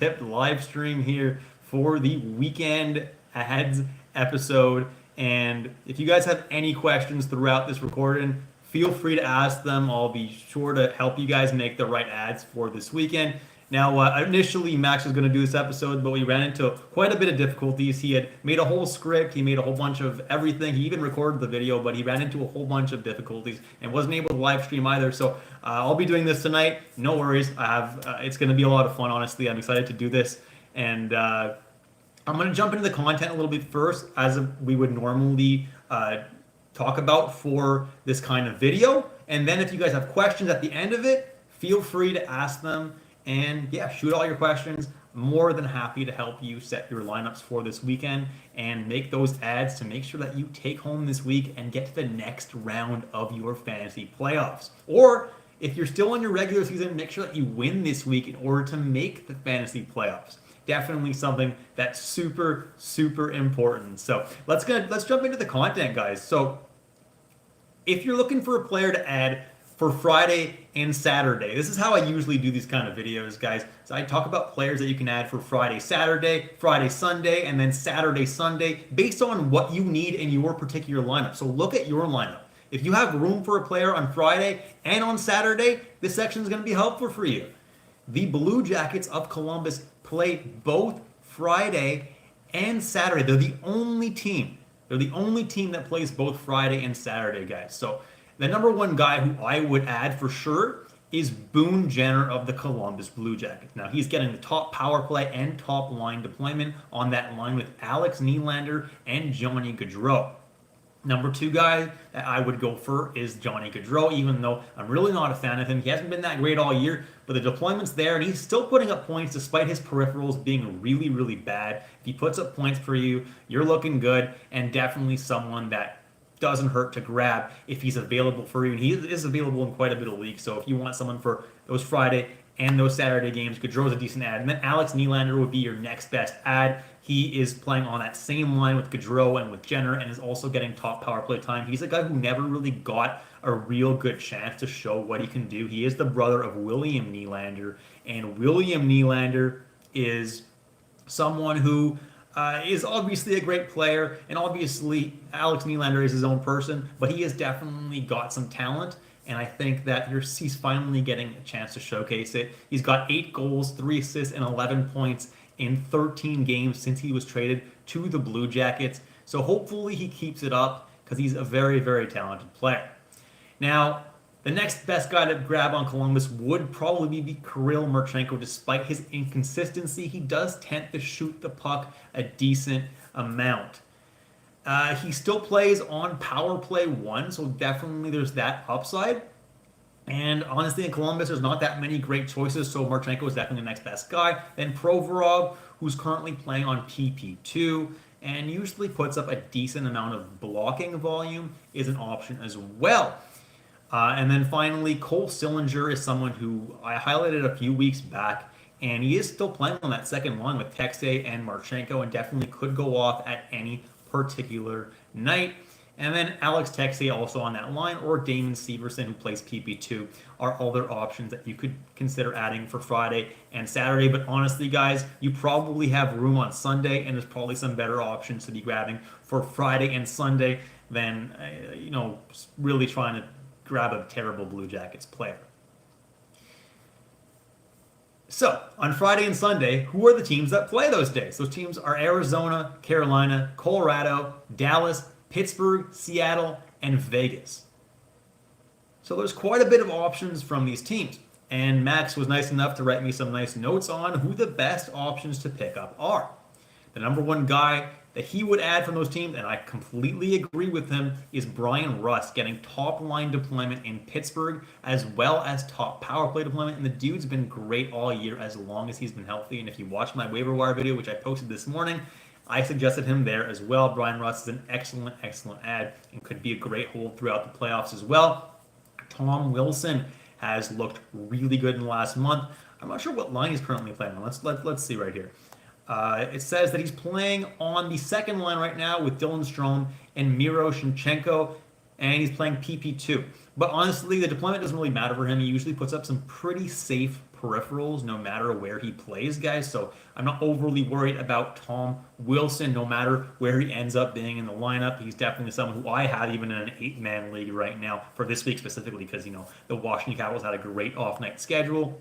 tipped live stream here for the weekend ads episode. And if you guys have any questions throughout this recording, feel free to ask them. I'll be sure to help you guys make the right ads for this weekend. Now, initially, Max was going to do this episode, but we ran into quite a bit of difficulties. He had made a whole script, he made a whole bunch of everything. He even recorded the video, but he ran into a whole bunch of difficulties and wasn't able to live stream either. So I'll be doing this tonight. No worries. I have. It's going to be a lot of fun. Honestly, I'm excited to do this, and I'm going to jump into the content a little bit first, as we would normally talk about for this kind of video. And then, if you guys have questions at the end of it, feel free to ask them. And yeah, shoot all your questions. More than happy to help you set your lineups for this weekend and make those ads to make sure that you take home this week and get to the next round of your fantasy playoffs. Or if you're still in your regular season, make sure that you win this week in order to make the fantasy playoffs. Definitely something that's super, super important. So let's jump into the content, guys. So if you're looking for a player to add for Friday and Saturday. This is how I usually do these kind of videos, guys. So I talk about players that you can add for Friday, Saturday, Friday, Sunday, and then Saturday, Sunday, based on what you need in your particular lineup. So look at your lineup. If you have room for a player on Friday and on Saturday, this section is going to be helpful for you. The Blue Jackets of Columbus play both Friday and Saturday. They're the only team. They're the only team that plays both Friday and Saturday, guys. So the number one guy who I would add for sure is Boone Jenner of the Columbus Blue Jackets. Now, he's getting the top power play and top line deployment on that line with Alex Nylander and Johnny Gaudreau. Number two guy that I would go for is Johnny Gaudreau, even though I'm really not a fan of him. He hasn't been that great all year, but the deployment's there, and he's still putting up points despite his peripherals being really, really bad. If he puts up points for you, you're looking good, and definitely someone that doesn't hurt to grab if he's available for you. And he is available in quite a bit of leagues. So if you want someone for those Friday and those Saturday games, Gaudreau's a decent ad. And then Alex Nylander would be your next best ad. He is playing on that same line with Gaudreau and with Jenner and is also getting top power play time. He's a guy who never really got a real good chance to show what he can do. He is the brother of William Nylander, and William Nylander is someone who is obviously a great player, and obviously Alex Nylander is his own person, but he has definitely got some talent, and I think that he's finally getting a chance to showcase it. He's got 8 goals, 3 assists, and 11 points in 13 games since he was traded to the Blue Jackets, so hopefully he keeps it up because he's a very, very talented player. Now, the next best guy to grab on Columbus would probably be Kirill Marchenko. Despite his inconsistency, he does tend to shoot the puck a decent amount. He still plays on power play 1, so definitely there's that upside. And honestly, in Columbus, there's not that many great choices, so Marchenko is definitely the next best guy. Then Provorov, who's currently playing on PP2 and usually puts up a decent amount of blocking volume, is an option as well. And then finally, Cole Sillinger is someone who I highlighted a few weeks back, and he is still playing on that second line with Texe and Marchenko and definitely could go off at any particular night. And then Alex Texe also on that line, or Damon Severson, who plays PP2, are other options that you could consider adding for Friday and Saturday. But honestly, guys, you probably have room on Sunday, and there's probably some better options to be grabbing for Friday and Sunday than, really trying to grab a terrible Blue Jackets player. So, on Friday and Sunday, who are the teams that play those days? Those teams are Arizona, Carolina, Colorado, Dallas, Pittsburgh, Seattle, and Vegas. So there's quite a bit of options from these teams. And Max was nice enough to write me some nice notes on who the best options to pick up are. The number one guy that he would add from those teams, and I completely agree with him, is Brian Rust, getting top line deployment in Pittsburgh as well as top power play deployment. And the dude's been great all year as long as he's been healthy. And if you watch my waiver wire video, which I posted this morning, I suggested him there as well. Brian Rust is an excellent, excellent ad and could be a great hold throughout the playoffs as well. Tom Wilson has looked really good in the last month. I'm not sure what line he's currently playing on. Let's see right here. It says that he's playing on the second line right now with Dylan Strome and Miro Shinchenko, and he's playing PP2. But honestly, the deployment doesn't really matter for him. He usually puts up some pretty safe peripherals no matter where he plays, guys. So I'm not overly worried about Tom Wilson no matter where he ends up being in the lineup. He's definitely someone who I have even in an 8-man league right now for this week specifically because, the Washington Capitals had a great off-night schedule,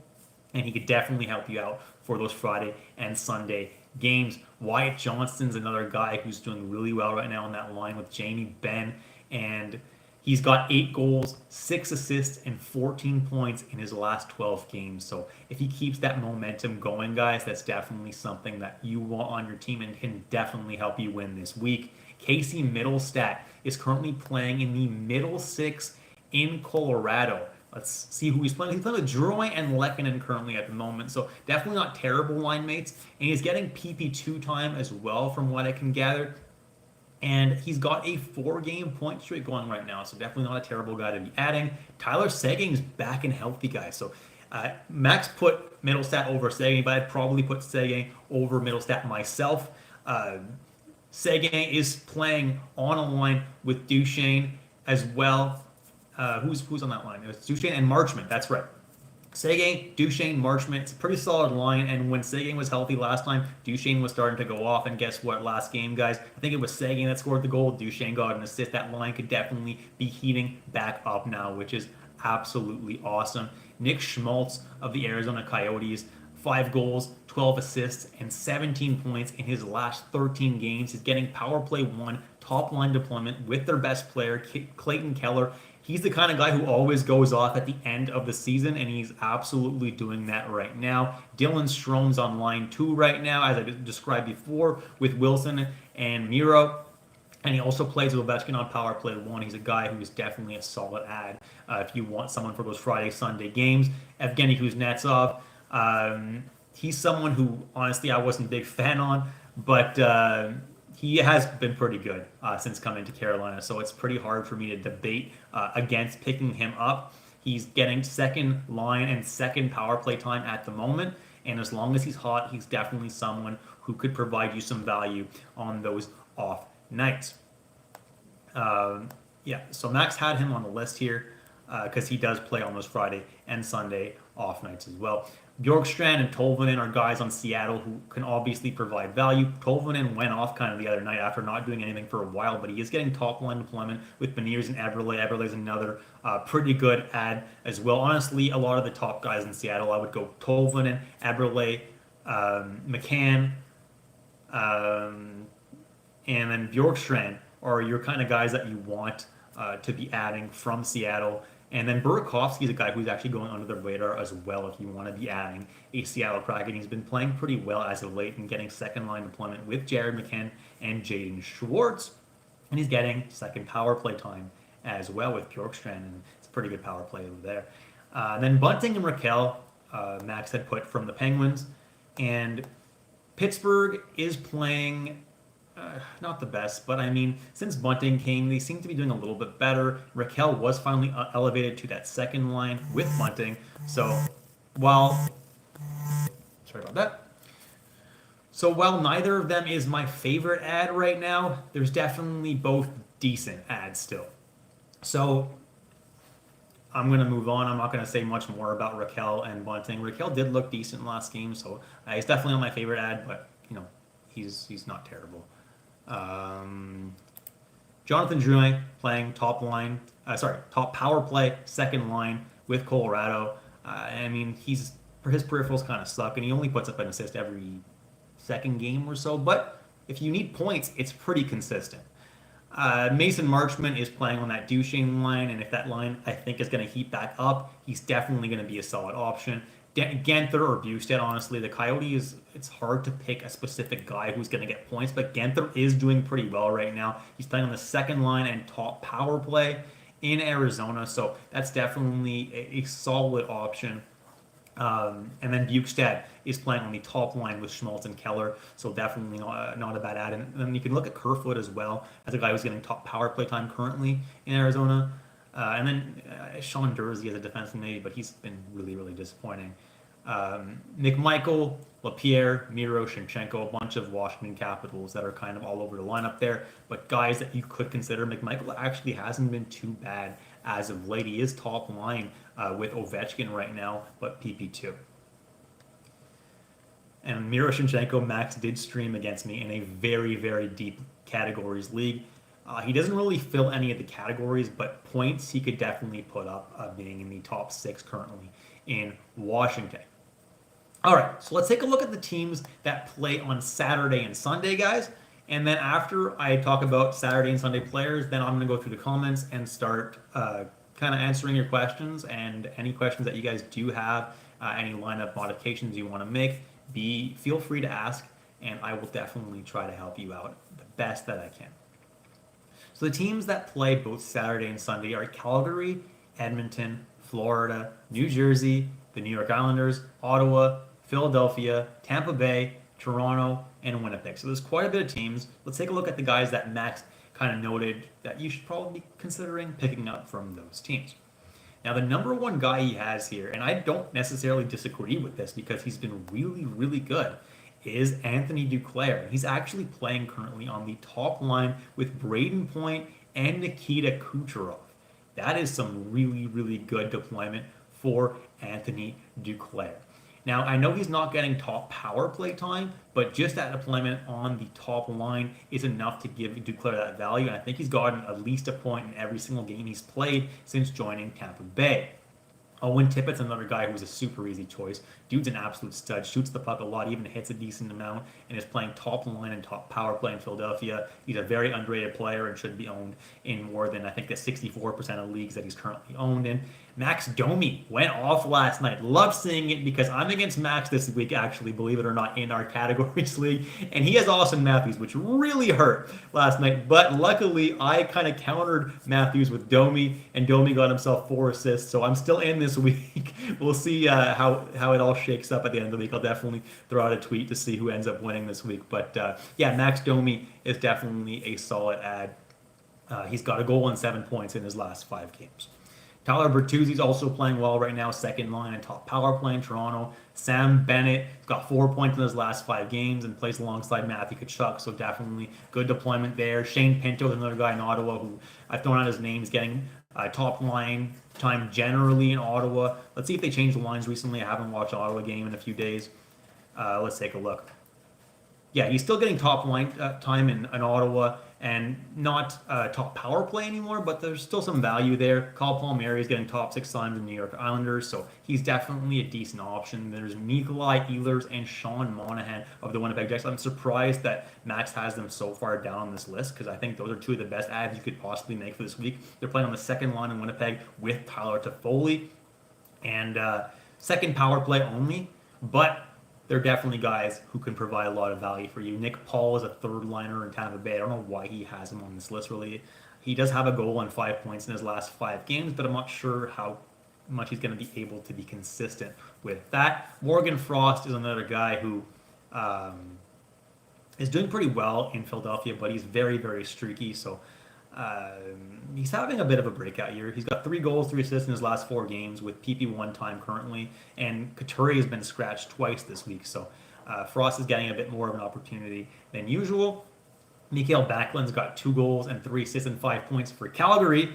and he could definitely help you out for those Friday and Sunday games. Wyatt Johnston's another guy who's doing really well right now on that line with Jamie Benn, and he's got 8 goals, 6 assists, and 14 points in his last 12 games. So if he keeps that momentum going, guys, that's definitely something that you want on your team and can definitely help you win this week. Casey Middlestat is currently playing in the middle 6 in Colorado. Let's see who he's playing. He's playing with Drouin and Lehkonen currently at the moment, so definitely not terrible line mates. And he's getting PP2 time as well, from what I can gather. And he's got a 4-game point streak going right now, so definitely not a terrible guy to be adding. Tyler Seguin's back and healthy, guys. So Max put Middlestat over Seguin, but I'd probably put Seguin over Middlestat myself. Seguin is playing on a line with Duchesne as well. Who's on that line? It was Duchesne and Marchment. That's right. Seguin, Duchesne, Marchment. It's a pretty solid line. And when Seguin was healthy last time, Duchesne was starting to go off. And guess what? Last game, guys, I think it was Seguin that scored the goal. Duchesne got an assist. That line could definitely be heating back up now, which is absolutely awesome. Nick Schmaltz of the Arizona Coyotes, 5 goals, 12 assists, and 17 points in his last 13 games. He's getting power play 1 top line deployment with their best player, Clayton Keller. He's the kind of guy who always goes off at the end of the season, and he's absolutely doing that right now. Dylan Strome's on line 2 right now, as I described before, with Wilson and Miro. And he also plays with Ovechkin on power play 1. He's a guy who is definitely a solid add if you want someone for those Friday, Sunday games. Evgeny Kuznetsov, he's someone who, honestly, I wasn't a big fan on, but he has been pretty good since coming to Carolina, so it's pretty hard for me to debate against picking him up. He's getting second line and second power play time at the moment, and as long as he's hot, he's definitely someone who could provide you some value on those off nights. So Max had him on the list here because he does play on those Friday and Sunday off nights as well. Bjorkstrand and Tolvanen are guys on Seattle who can obviously provide value. Tolvanen went off kind of the other night after not doing anything for a while, but he is getting top line deployment with Beniers and Eberle. Eberle's another pretty good add as well. Honestly, a lot of the top guys in Seattle, I would go Tolvanen, Eberle, McCann, and then Bjorkstrand are your kind of guys that you want to be adding from Seattle. And then Burakovsky is a guy who's actually going under the radar as well if you want to be adding a Seattle Kraken. He's been playing pretty well as of late and getting second line deployment with Jared McKenna and Jaden Schwartz. And he's getting second power play time as well with Bjorkstrand, and it's a pretty good power play over there. Then Bunting and Raquel, Max had put from the Penguins. And Pittsburgh is playing not the best, but I mean, since Bunting came, they seem to be doing a little bit better. Raquel was finally elevated to that second line with Bunting. So while neither of them is my favorite ad right now, there's definitely both decent ads still. So I'm going to move on. I'm not going to say much more about Raquel and Bunting. Raquel did look decent last game, so he's definitely not my favorite ad, but he's not terrible. Jonathan Drouin playing top power play, second line with Colorado. I mean, his peripherals kind of suck, and he only puts up an assist every second game or so. But if you need points, it's pretty consistent. Mason Marchment is playing on that Duchesne line, and if that line, I think, is going to heat back up, he's definitely going to be a solid option. Ganther or Bustad, honestly, the Coyotes, it's hard to pick a specific guy who's going to get points, but Ganther is doing pretty well right now. He's playing on the second line and top power play in Arizona, so that's definitely a solid option. And then Bukestad is playing on the top line with Schmaltz and Keller, so definitely not a bad add. And then you can look at Kerfoot as well as a guy who's getting top power play time currently in Arizona. And then Sean Dursey as a defenseman maybe, but he's been really, really disappointing. Nick Michael, LaPierre, Miro, Shinchenko, a bunch of Washington Capitals that are kind of all over the lineup there, but guys that you could consider. McMichael actually hasn't been too bad as of late. He is top line with Ovechkin right now, but PP2. And Miro Shinchenko, Max did stream against me in a very, very deep categories league. He doesn't really fill any of the categories, but points he could definitely put up, being in the top 6 currently in Washington. All right, so let's take a look at the teams that play on Saturday and Sunday, guys. And then after I talk about Saturday and Sunday players, then I'm going to go through the comments and start kind of answering your questions and any questions that you guys do have, any lineup modifications you want to make. Feel free to ask, and I will definitely try to help you out the best that I can. So the teams that play both Saturday and Sunday are Calgary, Edmonton, Florida, New Jersey, the New York Islanders, Ottawa, Philadelphia, Tampa Bay, Toronto, and Winnipeg. So there's quite a bit of teams. Let's take a look at the guys that Max kind of noted that you should probably be considering picking up from those teams. Now, the number one guy he has here, and I don't necessarily disagree with this because he's been really, really good, is Anthony Duclair. He's actually playing currently on the top line with Braden Point and Nikita Kucherov. That is some really, really good deployment for Anthony Duclair. Now, I know he's not getting top power play time, but just that deployment on the top line is enough to give Duclair that value, and I think he's gotten at least a point in every single game he's played since joining Tampa Bay. Owen Tippett's another guy who's a super easy choice. Dude's an absolute stud, shoots the puck a lot, even hits a decent amount, and is playing top line and top power play in Philadelphia. He's a very underrated player and should be owned in more than, I think, the 64% of leagues that he's currently owned in. Max Domi went off last night. Love seeing it because I'm against Max this week, actually, believe it or not, in our categories league. And he has Austin Matthews, which really hurt last night. But luckily, I kind of countered Matthews with Domi, and Domi got himself 4 assists. So I'm still in this week. We'll see how it all shakes up at the end of the week. I'll definitely throw out a tweet to see who ends up winning this week. But yeah, Max Domi is definitely a solid add. He's got a goal and 7 points in his last 5 games. Tyler Bertuzzi's also playing well right now, second line and top power play in Toronto. Sam Bennett got 4 points in his last 5 games and plays alongside Matthew Tkachuk, so definitely good deployment there. Shane Pinto is another guy in Ottawa who I've thrown out his name. He's getting top line time generally in Ottawa. Let's see if they changed the lines recently. I haven't watched an Ottawa game in a few days. Let's take a look. Yeah, he's still getting top line time in Ottawa and not top power play anymore, but there's still some value there. Kyle Palmieri is getting top 6 times in New York Islanders, so he's definitely a decent option. There's Nikolai Ehlers and Sean Monahan of the Winnipeg Jets. I'm surprised that Max has them so far down on this list because I think those are 2 of the best adds you could possibly make for this week. They're playing on the second line in Winnipeg with Tyler Toffoli and second power play only, but they're definitely guys who can provide a lot of value for you. Nick Paul is a third liner in Tampa Bay. I don't know why he has him on this list, really. He does have a goal and 5 points in his last 5 games, but I'm not sure how much he's going to be able to be consistent with that. Morgan Frost is another guy who is doing pretty well in Philadelphia, but he's very, very streaky, so he's having a bit of a breakout year. He's got 3 goals, 3 assists in his last 4 games with PP1 time currently, and Couturier has been scratched twice this week, so Frost is getting a bit more of an opportunity than usual. Mikael Backlund's got 2 goals and 3 assists and 5 points for Calgary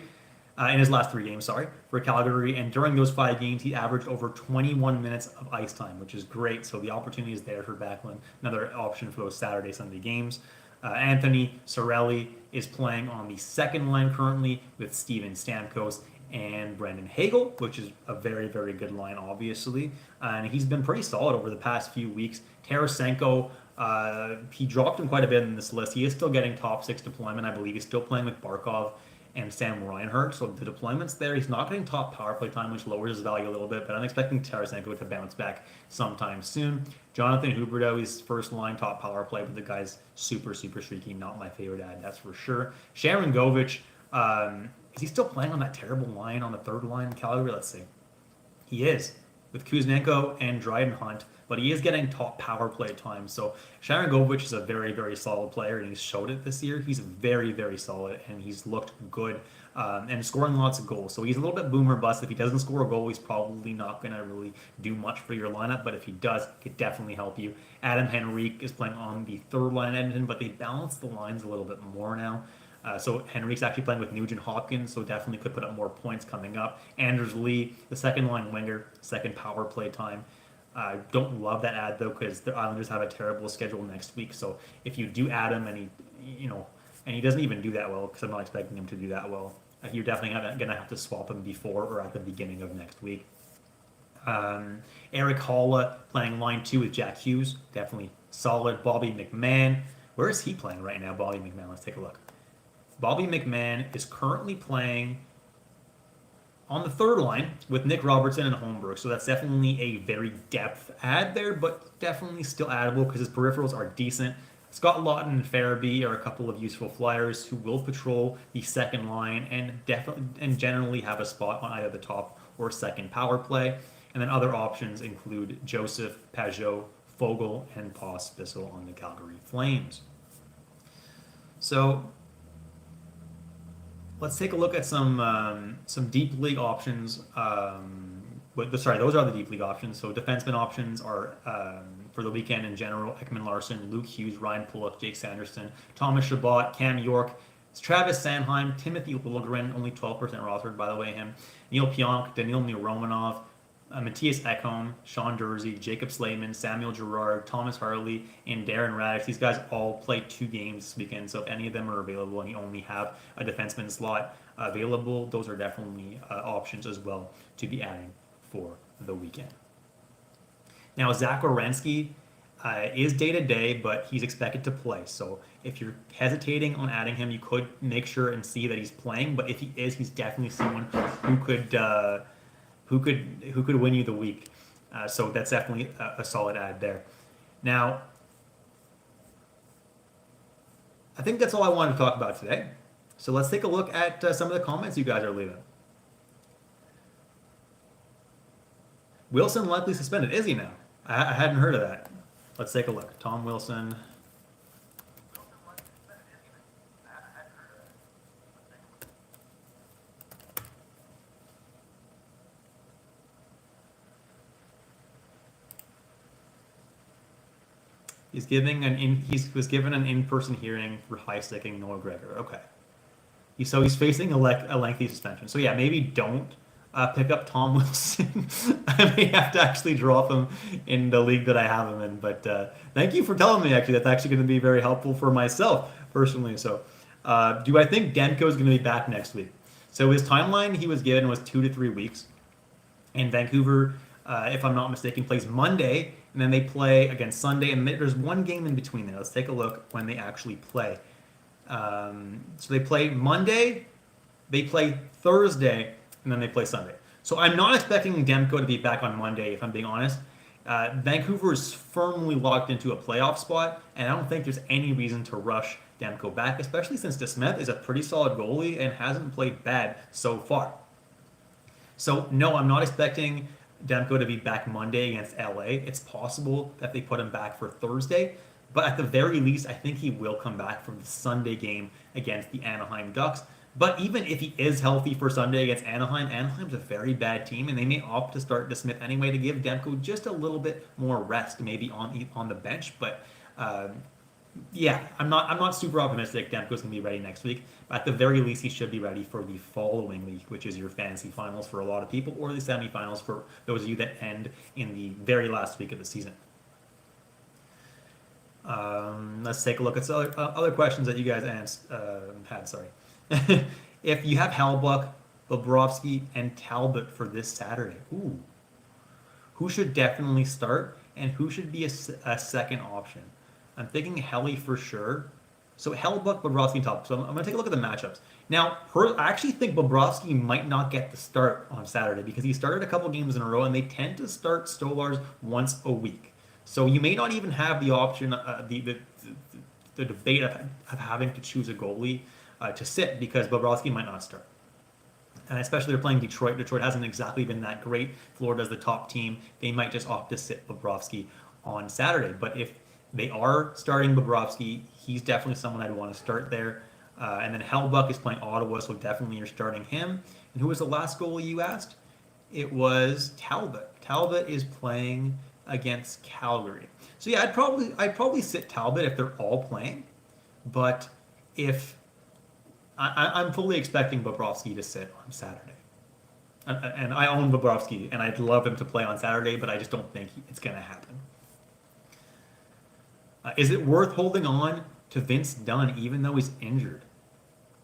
in his last 3 games, for Calgary, and during those 5 games, he averaged over 21 minutes of ice time, which is great, so the opportunity is there for Backlund, another option for those Saturday, Sunday games. Anthony Cirelli is playing on the second line currently with Steven Stamkos and Brandon Hagel, which is a very, very good line, obviously. And he's been pretty solid over the past few weeks. Tarasenko, he dropped him quite a bit in this list. He is still getting top 6 deployment, I believe. He's still playing with Barkov and Sam Reinhart. So the deployment's there. He's not getting top power play time, which lowers his value a little bit, but I'm expecting Tarasenko to bounce back sometime soon. Jonathan Huberdeau is first line top power play, but the guy's super, super streaky. Not my favorite ad, that's for sure. Sharon Govich, is he still playing on that terrible line on the third line in Calgary? Let's see. He is, with Kuzmenko and Dryden Hunt, but he is getting top power play time. So Sharon Govich is a very, very solid player, and he's showed it this year. He's very, very solid, and he's looked good and scoring lots of goals. So he's a little bit boomer bust. If he doesn't score a goal, he's probably not going to really do much for your lineup, but if he does, it could definitely help you. Adam Henrique is playing on the third line at Edmonton, but they balance the lines a little bit more now. So Henrique's actually playing with Nugent Hopkins, so definitely could put up more points coming up. Anders Lee, the second line winger, second power play time. I don't love that ad though because the Islanders have a terrible schedule next week. So if you do add him and he doesn't even do that well because I'm not expecting him to do that well, you're definitely gonna have to swap him before or at the beginning of next week. Eric Holla playing line 2 with Jack Hughes, definitely solid. Bobby McMahon, where is he playing right now? Bobby McMahon, let's take a look. Bobby McMahon is currently playing on the third line with Nick Robertson and Holmberg. So that's definitely a very depth add there, but definitely still addable because his peripherals are decent. Scott Lawton and Farabee are a couple of useful flyers who will patrol the second line and generally have a spot on either the top or second power play. And then other options include Joseph, Pajot, Fogle, and Pospisil on the Calgary Flames. So let's take a look at some deep league options. Those are the deep league options. So defenseman options are for the weekend in general: Ekman Larson, Luke Hughes, Ryan Pullock, Jake Sanderson, Thomas Chabot, Cam York, Travis Sanheim, Timothy Liljegren, only 12% rostered by the way. Him, Neil Pionk, Daniil Miromanov, Matthias Ekholm, Sean Dursey, Jacob Slayman, Samuel Girard, Thomas Harley, and Darren Raddish. These guys all played 2 games this weekend, so if any of them are available and you only have a defenseman slot available, those are definitely options as well to be adding for the weekend. Now, Zach Werenski is day-to-day, but he's expected to play. So if you're hesitating on adding him, you could make sure and see that he's playing. But if he is, he's definitely someone who could win you the week. So that's definitely a solid add there. Now, I think that's all I wanted to talk about today. So let's take a look at some of the comments you guys are leaving. Wilson likely suspended. Is he now? I hadn't heard of that. Let's take a look. Tom Wilson. He was given an in-person hearing for high-sticking Noah Gregor. Okay. So he's facing a lengthy suspension. So yeah, maybe don't pick up Tom Wilson. I may have to actually drop him in the league that I have him in. But thank you for telling me. Actually, that's actually going to be very helpful for myself personally. So, do I think Demko is going to be back next week? So his timeline he was given was 2 to 3 weeks, and Vancouver, if I'm not mistaken, plays Monday, and then they play again Sunday, and there's one game in between there. Let's take a look when they actually play. So they play Monday, they play Thursday, and then they play Sunday. So I'm not expecting Demko to be back on Monday, if I'm being honest. Vancouver is firmly locked into a playoff spot, and I don't think there's any reason to rush Demko back, especially since DeSmith is a pretty solid goalie and hasn't played bad so far. So no, I'm not expecting Demko to be back Monday against LA. It's possible that they put him back for Thursday, but at the very least, I think he will come back from the Sunday game against the Anaheim Ducks. But even if he is healthy for Sunday against Anaheim, Anaheim's a very bad team, and they may opt to start DeSmith anyway to give Demko just a little bit more rest, maybe on the bench. But yeah, I'm not super optimistic Demko's gonna be ready next week. But at the very least, he should be ready for the following week, which is your fantasy finals for a lot of people, or the semifinals for those of you that end in the very last week of the season. Let's take a look at some other questions that you guys had. Sorry. If you have Hellbuck, Bobrovsky, and Talbot for this Saturday, who should definitely start and who should be a second option? I'm thinking Helly for sure. So Hellbuck, Bobrovsky, and Talbot. So I'm going to take a look at the matchups. Now, I actually think Bobrovsky might not get the start on Saturday because he started a couple games in a row, and they tend to start Stolars once a week. So you may not even have the option, the debate of having to choose a goalie to sit because Bobrovsky might not start. And especially they're playing Detroit. Detroit hasn't exactly been that great. Florida's the top team. They might just opt to sit Bobrovsky on Saturday. But if they are starting Bobrovsky, he's definitely someone I'd want to start there. And then Hellbuck is playing Ottawa, so definitely you're starting him. And who was the last goalie you asked? It was Talbot. Talbot is playing against Calgary. So yeah, I'd probably sit Talbot if they're all playing. But if I'm fully expecting Bobrovsky to sit on Saturday. And I own Bobrovsky, and I'd love him to play on Saturday, but I just don't think it's going to happen. Is it worth holding on to Vince Dunn even though he's injured?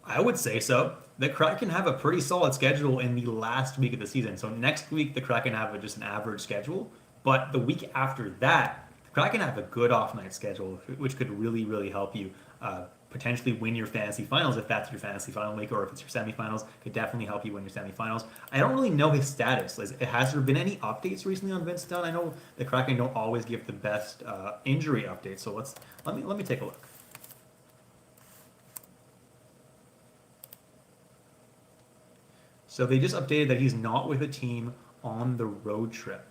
I would say so. The Kraken have a pretty solid schedule in the last week of the season. So next week, the Kraken have just an average schedule. But the week after that, the Kraken have a good off-night schedule, which could really, really help you potentially win your fantasy finals if that's your fantasy final week, or if it's your semifinals, could definitely help you win your semifinals. I don't really know his status. Has there been any updates recently on Vince Dunn? I know the Kraken don't always give the best injury updates, so let me take a look. So they just updated that he's not with a team on the road trip.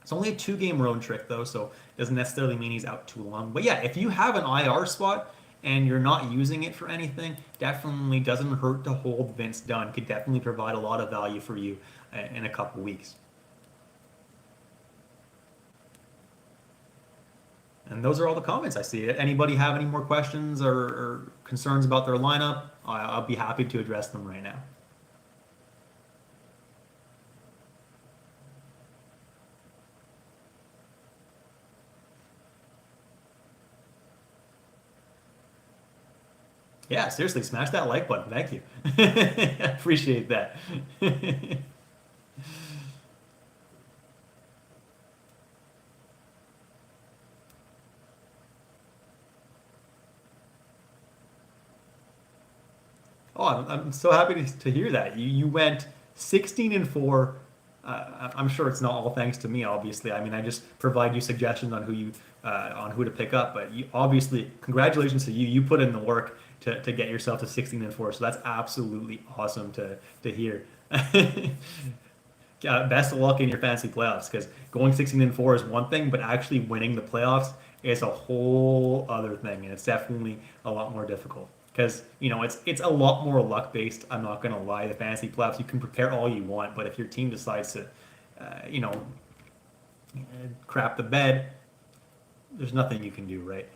It's only a 2-game road trip though, so it doesn't necessarily mean he's out too long. But yeah, if you have an IR spot and you're not using it for anything, definitely doesn't hurt to hold Vince Dunn. Could definitely provide a lot of value for you in a couple weeks. And those are all the comments I see. Anybody have any more questions or concerns about their lineup? I'll be happy to address them right now. Yeah, seriously, smash that like button. Thank you. Appreciate that. Oh, I'm so happy to hear that. You went 16-4. I'm sure it's not all thanks to me, obviously. I mean, I just provide you suggestions on who to pick up. But you, obviously, congratulations to you. You put in the work to get yourself to 16-4. So that's absolutely awesome to hear. Best of luck in your fantasy playoffs, because going 16-4 is one thing, but actually winning the playoffs is a whole other thing, and it's definitely a lot more difficult. Because it's a lot more luck based. I'm not gonna lie. The fantasy playoffs, you can prepare all you want, but if your team decides to, you know, crap the bed, there's nothing you can do, right?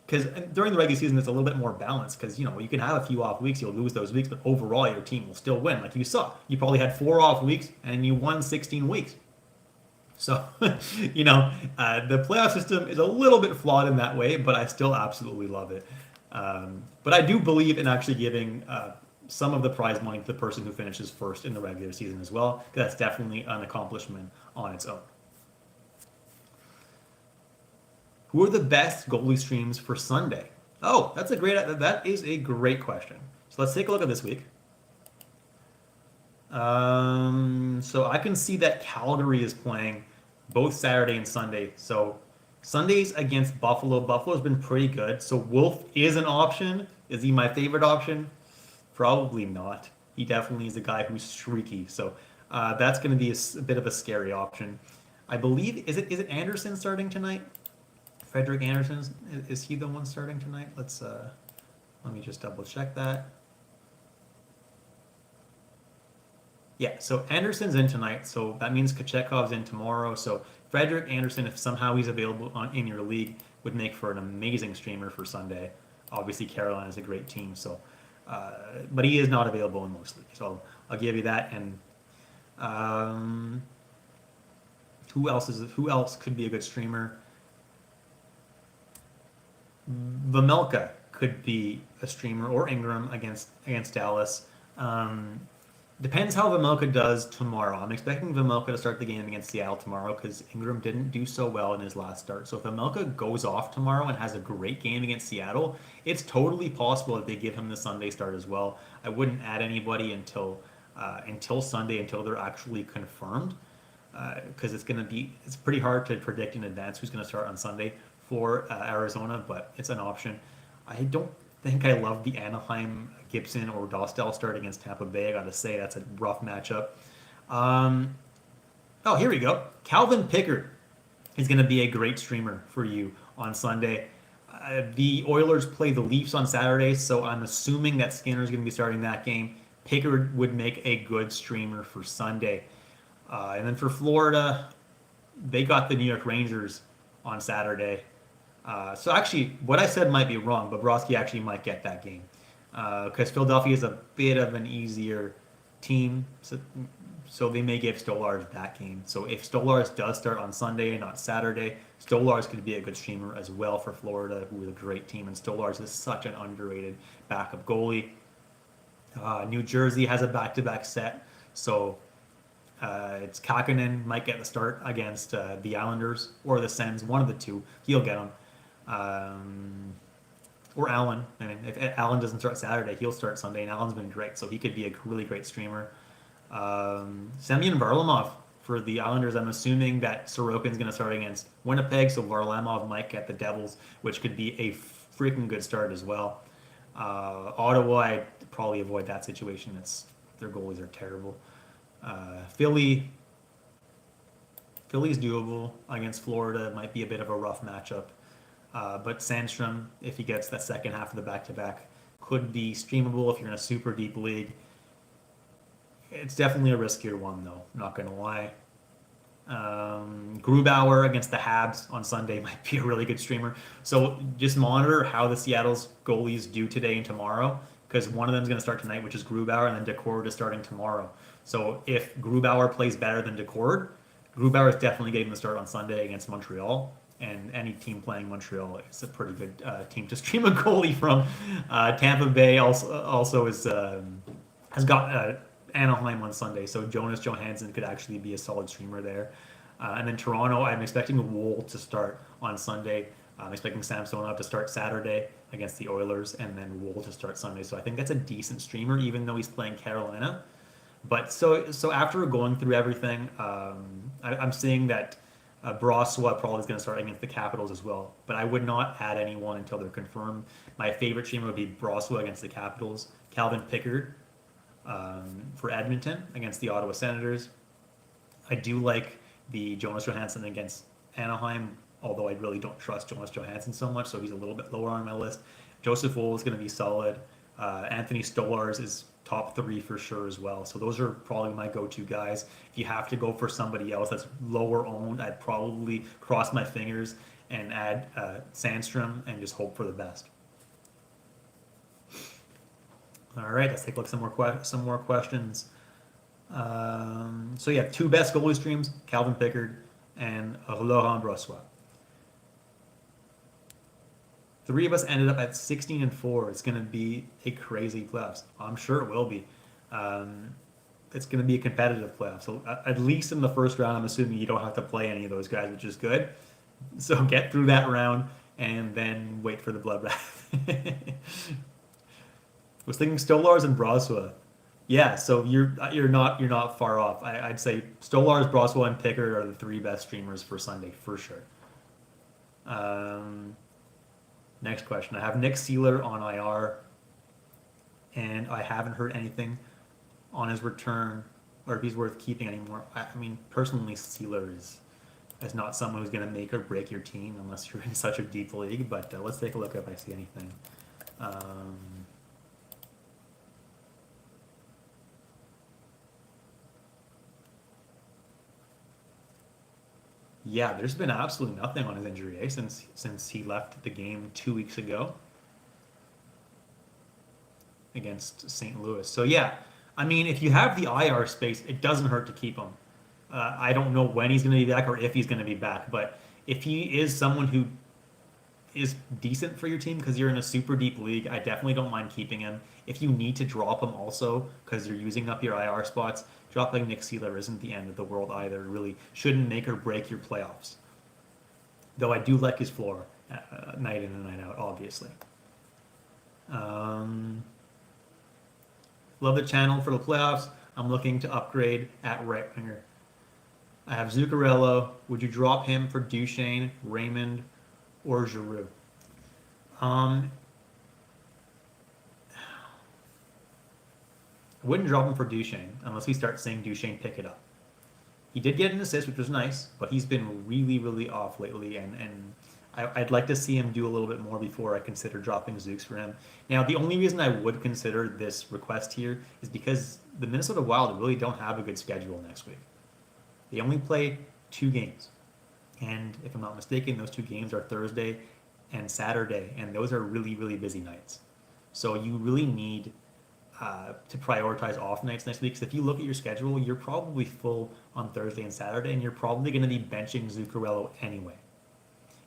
Because during the regular season, it's a little bit more balanced. Because you can have a few off weeks, you'll lose those weeks, but overall, your team will still win. Like you saw, you probably had 4 off weeks and you won 16 weeks. So, the playoff system is a little bit flawed in that way, but I still absolutely love it. But I do believe in actually giving some of the prize money to the person who finishes first in the regular season as well, because that's definitely an accomplishment on its own. Who are the best goalie streams for Sunday? Oh, that is a great question. So let's take a look at this week. So I can see that Calgary is playing both Saturday and Sunday. So Sundays against Buffalo. Buffalo's been pretty good. So Wolf is an option. Is he my favorite option? Probably not. He definitely is a guy who's streaky. So that's going to be a bit of a scary option. I believe, is it Anderson starting tonight? Frederick Anderson, is he the one starting tonight? Let me just double check that. Yeah, so Anderson's in tonight, so that means Kochekov's in tomorrow. So Frederick Anderson, if somehow he's available in your league, would make for an amazing streamer for Sunday. Obviously, Carolina is a great team, so but he is not available in most leagues. So I'll give you that. And who else could be a good streamer? Vamelka could be a streamer, or Ingram against Dallas. Depends how Vamelka does tomorrow. I'm expecting Vamelka to start the game against Seattle tomorrow, because Ingram didn't do so well in his last start. So if Vamelka goes off tomorrow and has a great game against Seattle, it's totally possible that they give him the Sunday start as well. I wouldn't add anybody until Sunday, until they're actually confirmed, because it's pretty hard to predict in advance who's going to start on Sunday for Arizona, but it's an option. I don't think I love the Anaheim Gibson or Dostal start against Tampa Bay. I got to say, that's a rough matchup. Oh, here we go. Calvin Pickard is going to be a great streamer for you on Sunday. The Oilers play the Leafs on Saturday, so I'm assuming that Skinner's going to be starting that game. Pickard would make a good streamer for Sunday. And then for Florida, they got the New York Rangers on Saturday. So actually, what I said might be wrong. Bobrovsky actually might get that game, because Philadelphia is a bit of an easier team. So so they may give Stolarz that game. So if Stolarz does start on Sunday and not Saturday, Stolarz could be a good streamer as well for Florida, who is a great team. And Stolarz is such an underrated backup goalie. New Jersey has a back-to-back set, so it's Kakkonen might get the start against the Islanders or the Sens, one of the two. He'll get them. Or Allen. I mean, if Allen doesn't start Saturday, he'll start Sunday, and Allen's been great, so he could be a really great streamer. Semyon Varlamov for the Islanders. I'm assuming that Sorokin's going to start against Winnipeg, so Varlamov might get the Devils, which could be a freaking good start as well. Ottawa, I'd probably avoid that situation. Their goalies are terrible. Philly's doable against Florida. It might be a bit of a rough matchup. But Sandstrom, if he gets that second half of the back-to-back, could be streamable if you're in a super deep league. It's definitely a riskier one, though. Not going to lie. Grubauer against the Habs on Sunday might be a really good streamer. So just monitor how the Seattle's goalies do today and tomorrow, because one of them is going to start tonight, which is Grubauer, and then Decord is starting tomorrow. So if Grubauer plays better than Decord, Grubauer is definitely getting the start on Sunday against Montreal. And any team playing Montreal is a pretty good team to stream a goalie from. Tampa Bay also has got Anaheim on Sunday, so Jonas Johansson could actually be a solid streamer there. And then Toronto, I'm expecting Wool to start on Sunday. I'm expecting Samsonov to start Saturday against the Oilers, and then Wool to start Sunday. So I think that's a decent streamer, even though he's playing Carolina. But so after going through everything, I'm seeing that Brossois probably is going to start against the Capitals as well. But I would not add anyone until they're confirmed. My favorite streamer would be Brossois against the Capitals. Calvin Pickard for Edmonton against the Ottawa Senators. I do like the Jonas Johansson against Anaheim, although I really don't trust Jonas Johansson so much, so he's a little bit lower on my list. Joseph Woll is going to be solid. Anthony Stolarz is top 3 for sure as well. So those are probably my go-to guys. If you have to go for somebody else that's lower owned, I'd probably cross my fingers and add Sandstrom and just hope for the best. All right, let's take a look at some more questions. So yeah, 2 best goalie streams, Calvin Pickard and Laurent Brossois. 3 of us ended up at 16-4. It's going to be a crazy playoffs. I'm sure it will be. It's going to be a competitive playoff. So at least in the first round, I'm assuming you don't have to play any of those guys, which is good. So get through that round and then wait for the bloodbath. I was thinking Stolarz and Brossois. Yeah, so you're not far off. I'd say Stolarz, Brossois, and Pickard are the 3 best streamers for Sunday for sure. Next question. I have Nick Seeler on IR, and I haven't heard anything on his return or if he's worth keeping anymore. I mean, personally, Seeler is not someone who's going to make or break your team unless you're in such a deep league. But let's take a look if I see anything. Yeah, there's been absolutely nothing on his injury since he left the game 2 weeks ago against St. Louis. So yeah, I mean, if you have the IR space, it doesn't hurt to keep him. I don't know when he's going to be back or if he's going to be back, but if he is someone who is decent for your team because you're in a super deep league, I definitely don't mind keeping him. If you need to drop him also because you're using up your IR spots, dropping Nick Seeler isn't the end of the world either. It really shouldn't make or break your playoffs. Though I do like his floor night in and night out, obviously. Love the channel for the playoffs. I'm looking to upgrade at right winger. I have Zuccarello. Would you drop him for Duchesne, Raymond, or Giroux? I wouldn't drop him for Duchesne unless we start seeing Duchesne pick it up. He did get an assist, which was nice, but he's been really, really off lately, and I'd like to see him do a little bit more before I consider dropping Zooks for him. Now, the only reason I would consider this request here is because the Minnesota Wild really don't have a good schedule next week. They only play 2 games, and if I'm not mistaken, those 2 games are Thursday and Saturday, and those are really, really busy nights. So you really need to prioritize off nights next week. Because if you look at your schedule, you're probably full on Thursday and Saturday, and you're probably going to be benching Zuccarello anyway.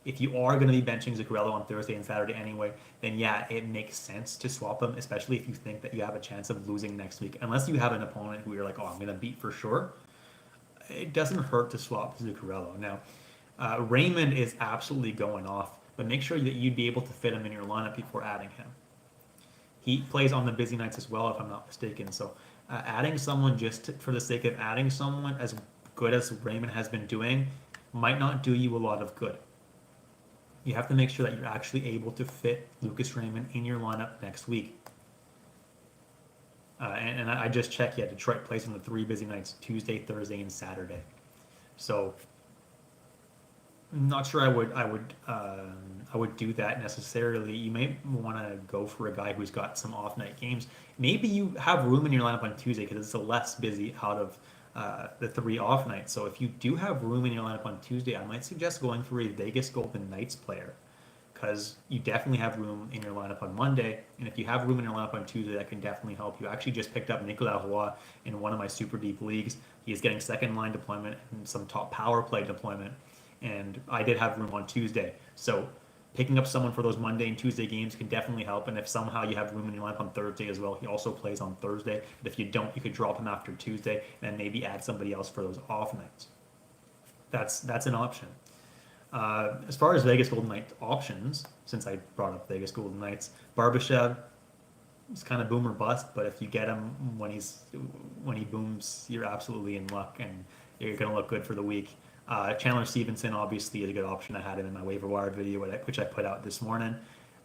If you are going to be benching Zuccarello on Thursday and Saturday anyway, then yeah, it makes sense to swap him, especially if you think that you have a chance of losing next week. Unless you have an opponent who you're like, oh, I'm going to beat for sure, it doesn't hurt to swap Zuccarello. Now, Raymond is absolutely going off, but make sure that you'd be able to fit him in your lineup before adding him. He plays on the busy nights as well, if I'm not mistaken. So adding someone for the sake of adding someone as good as Raymond has been doing might not do you a lot of good. You have to make sure that you're actually able to fit Lucas Raymond in your lineup next week. And I just checked, yeah, Detroit plays on the 3 busy nights, Tuesday, Thursday, and Saturday. So I'm not sure I would do that necessarily. You may want to go for a guy who's got some off night games. Maybe you have room in your lineup on Tuesday because it's a less busy out of the 3 off nights. So if you do have room in your lineup on Tuesday, I might suggest going for a Vegas Golden Knights player because you definitely have room in your lineup on Monday. And if you have room in your lineup on Tuesday, that can definitely help you. I actually just picked up Nicolas Roy in one of my super deep leagues. He is getting second line deployment and some top power play deployment. And I did have room on Tuesday. So picking up someone for those Monday and Tuesday games can definitely help. And if somehow you have room in your lineup on Thursday as well, he also plays on Thursday. But if you don't, you could drop him after Tuesday and then maybe add somebody else for those off nights. That's an option. As far as Vegas Golden Knights options, since I brought up Vegas Golden Knights, Barbashev is kind of boom or bust. But if you get him when he booms, you're absolutely in luck and you're going to look good for the week. Chandler Stevenson obviously is a good option. I had him in my waiver wire video, which I put out this morning.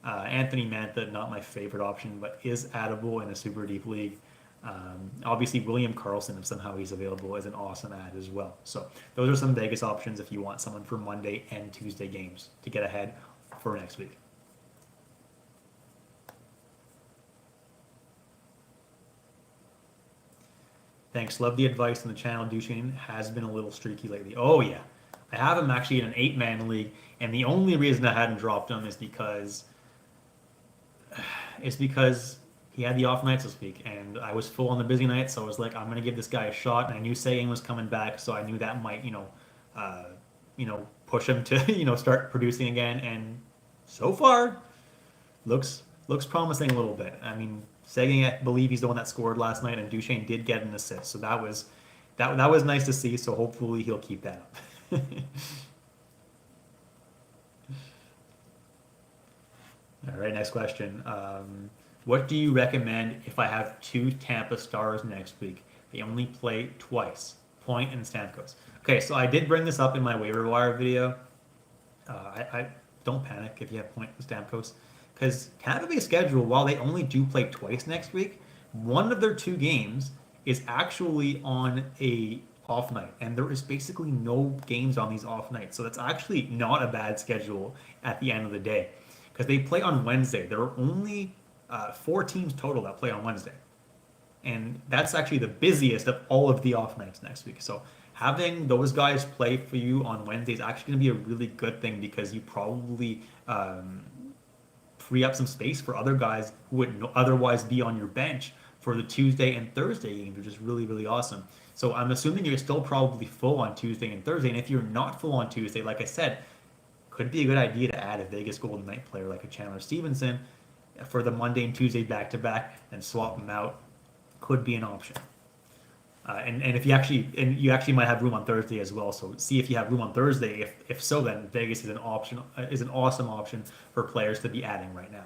Anthony Mantha, not my favorite option, but is addable in a super deep league. Obviously, William Karlsson, if somehow he's available, is an awesome add as well. So those are some Vegas options if you want someone for Monday and Tuesday games to get ahead for next week. Thanks. Love the advice on the channel. Duchesne has been a little streaky lately. Oh, yeah. I have him actually in an 8-man league, and the only reason I hadn't dropped him is because he had the off nights this week, and I was full on the busy nights, so I was like, I'm going to give this guy a shot, and I knew Seguin was coming back, so I knew that might, push him to, start producing again, and so far, looks promising a little bit. I mean, Seguin, I believe he's the one that scored last night, and Duchesne did get an assist, so that was nice to see. So hopefully he'll keep that up. All right, next question. What do you recommend if I have 2 Tampa Stars next week? They only play twice, Point and Stamkos. Okay, so I did bring this up in my waiver wire video. I don't panic if you have Point and Stamkos. Because Tampa Bay's schedule, while they only do play twice next week, one of their 2 games is actually on a off night, and there is basically no games on these off nights. So that's actually not a bad schedule at the end of the day, because they play on Wednesday. There are only 4 teams total that play on Wednesday, and that's actually the busiest of all of the off nights next week. So having those guys play for you on Wednesday is actually going to be a really good thing, because you probably free up some space for other guys who would otherwise be on your bench for the Tuesday and Thursday games, which is really, really awesome. So I'm assuming you're still probably full on Tuesday and Thursday. And if you're not full on Tuesday, like I said, could be a good idea to add a Vegas Golden Knight player like a Chandler Stevenson for the Monday and Tuesday back-to-back and swap them out. Could be an option. And if you actually might have room on Thursday as well. So see if you have room on Thursday. If so, then Vegas is an awesome option for players to be adding right now.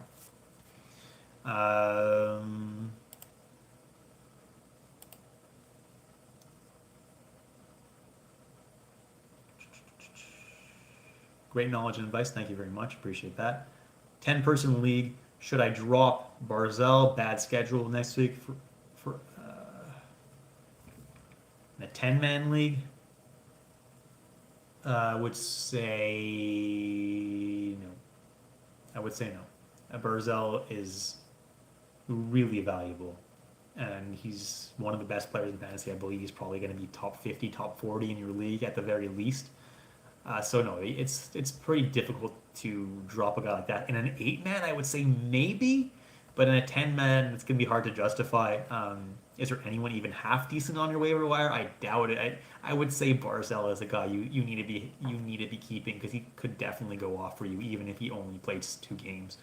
Great knowledge and advice. Thank you very much. Appreciate that. 10-person league. Should I drop Barzell? Bad schedule next week for a 10-man league? I would say no. I would say no. Barzell is really valuable, and he's one of the best players in fantasy. I believe he's probably going to be top 50, top 40 in your league at the very least. So no, it's pretty difficult to drop a guy like that. In an 8-man, I would say maybe, But in a 10 man, it's going to be hard to justify. Is there anyone even half decent on your waiver wire? I doubt it. I would say Barzell is a guy you need to be keeping because he could definitely go off for you even if he only plays 2 games.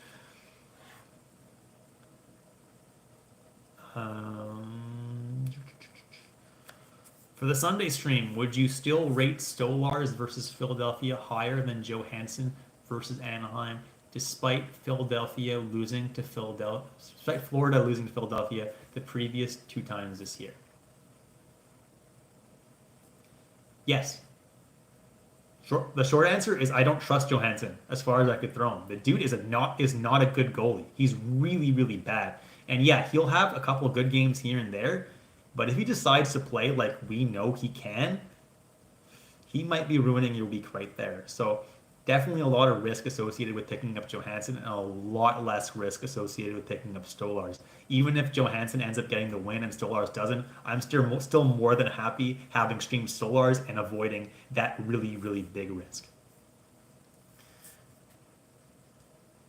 For the Sunday stream, would you still rate Stolars versus Philadelphia higher than Johansson versus Anaheim, despite despite Florida losing to Philadelphia the previous 2 times this year? Yes. The short answer is I don't trust Johansson as far as I could throw him. The dude is not a good goalie. He's really really bad. And yeah, he'll have a couple of good games here and there, but if he decides to play like we know he can, he might be ruining your week right there. So definitely a lot of risk associated with picking up Johansson and a lot less risk associated with picking up Stolars. Even if Johansson ends up getting the win and Stolars doesn't, I'm still more than happy having streamed Stolars and avoiding that really, really big risk.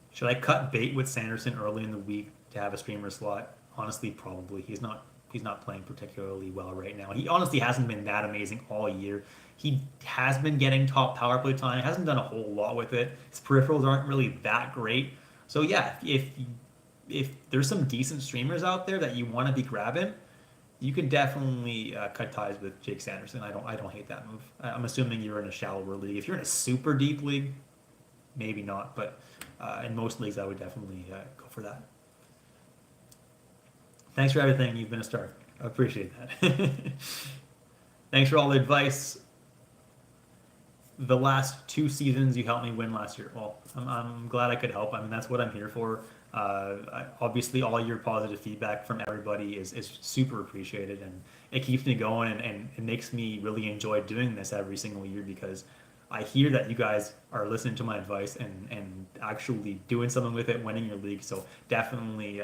Should I cut bait with Sanderson early in the week to have a streamer slot? Honestly, probably. He's not playing particularly well right now. He honestly hasn't been that amazing all year. He has been getting top power play time. Hasn't done a whole lot with it. His peripherals aren't really that great. So yeah, if there's some decent streamers out there that you want to be grabbing, you can definitely cut ties with Jake Sanderson. I don't hate that move. I'm assuming you're in a shallower league. If you're in a super deep league, maybe not. But in most leagues, I would definitely go for that. Thanks for everything. You've been a star. I appreciate that. Thanks for all the advice. The last 2 seasons you helped me win last year. Well, I'm glad I could help. I mean, that's what I'm here for. Obviously, all your positive feedback from everybody is super appreciated, and it keeps me going, and it makes me really enjoy doing this every single year because I hear that you guys are listening to my advice and actually doing something with it, winning your league. So definitely,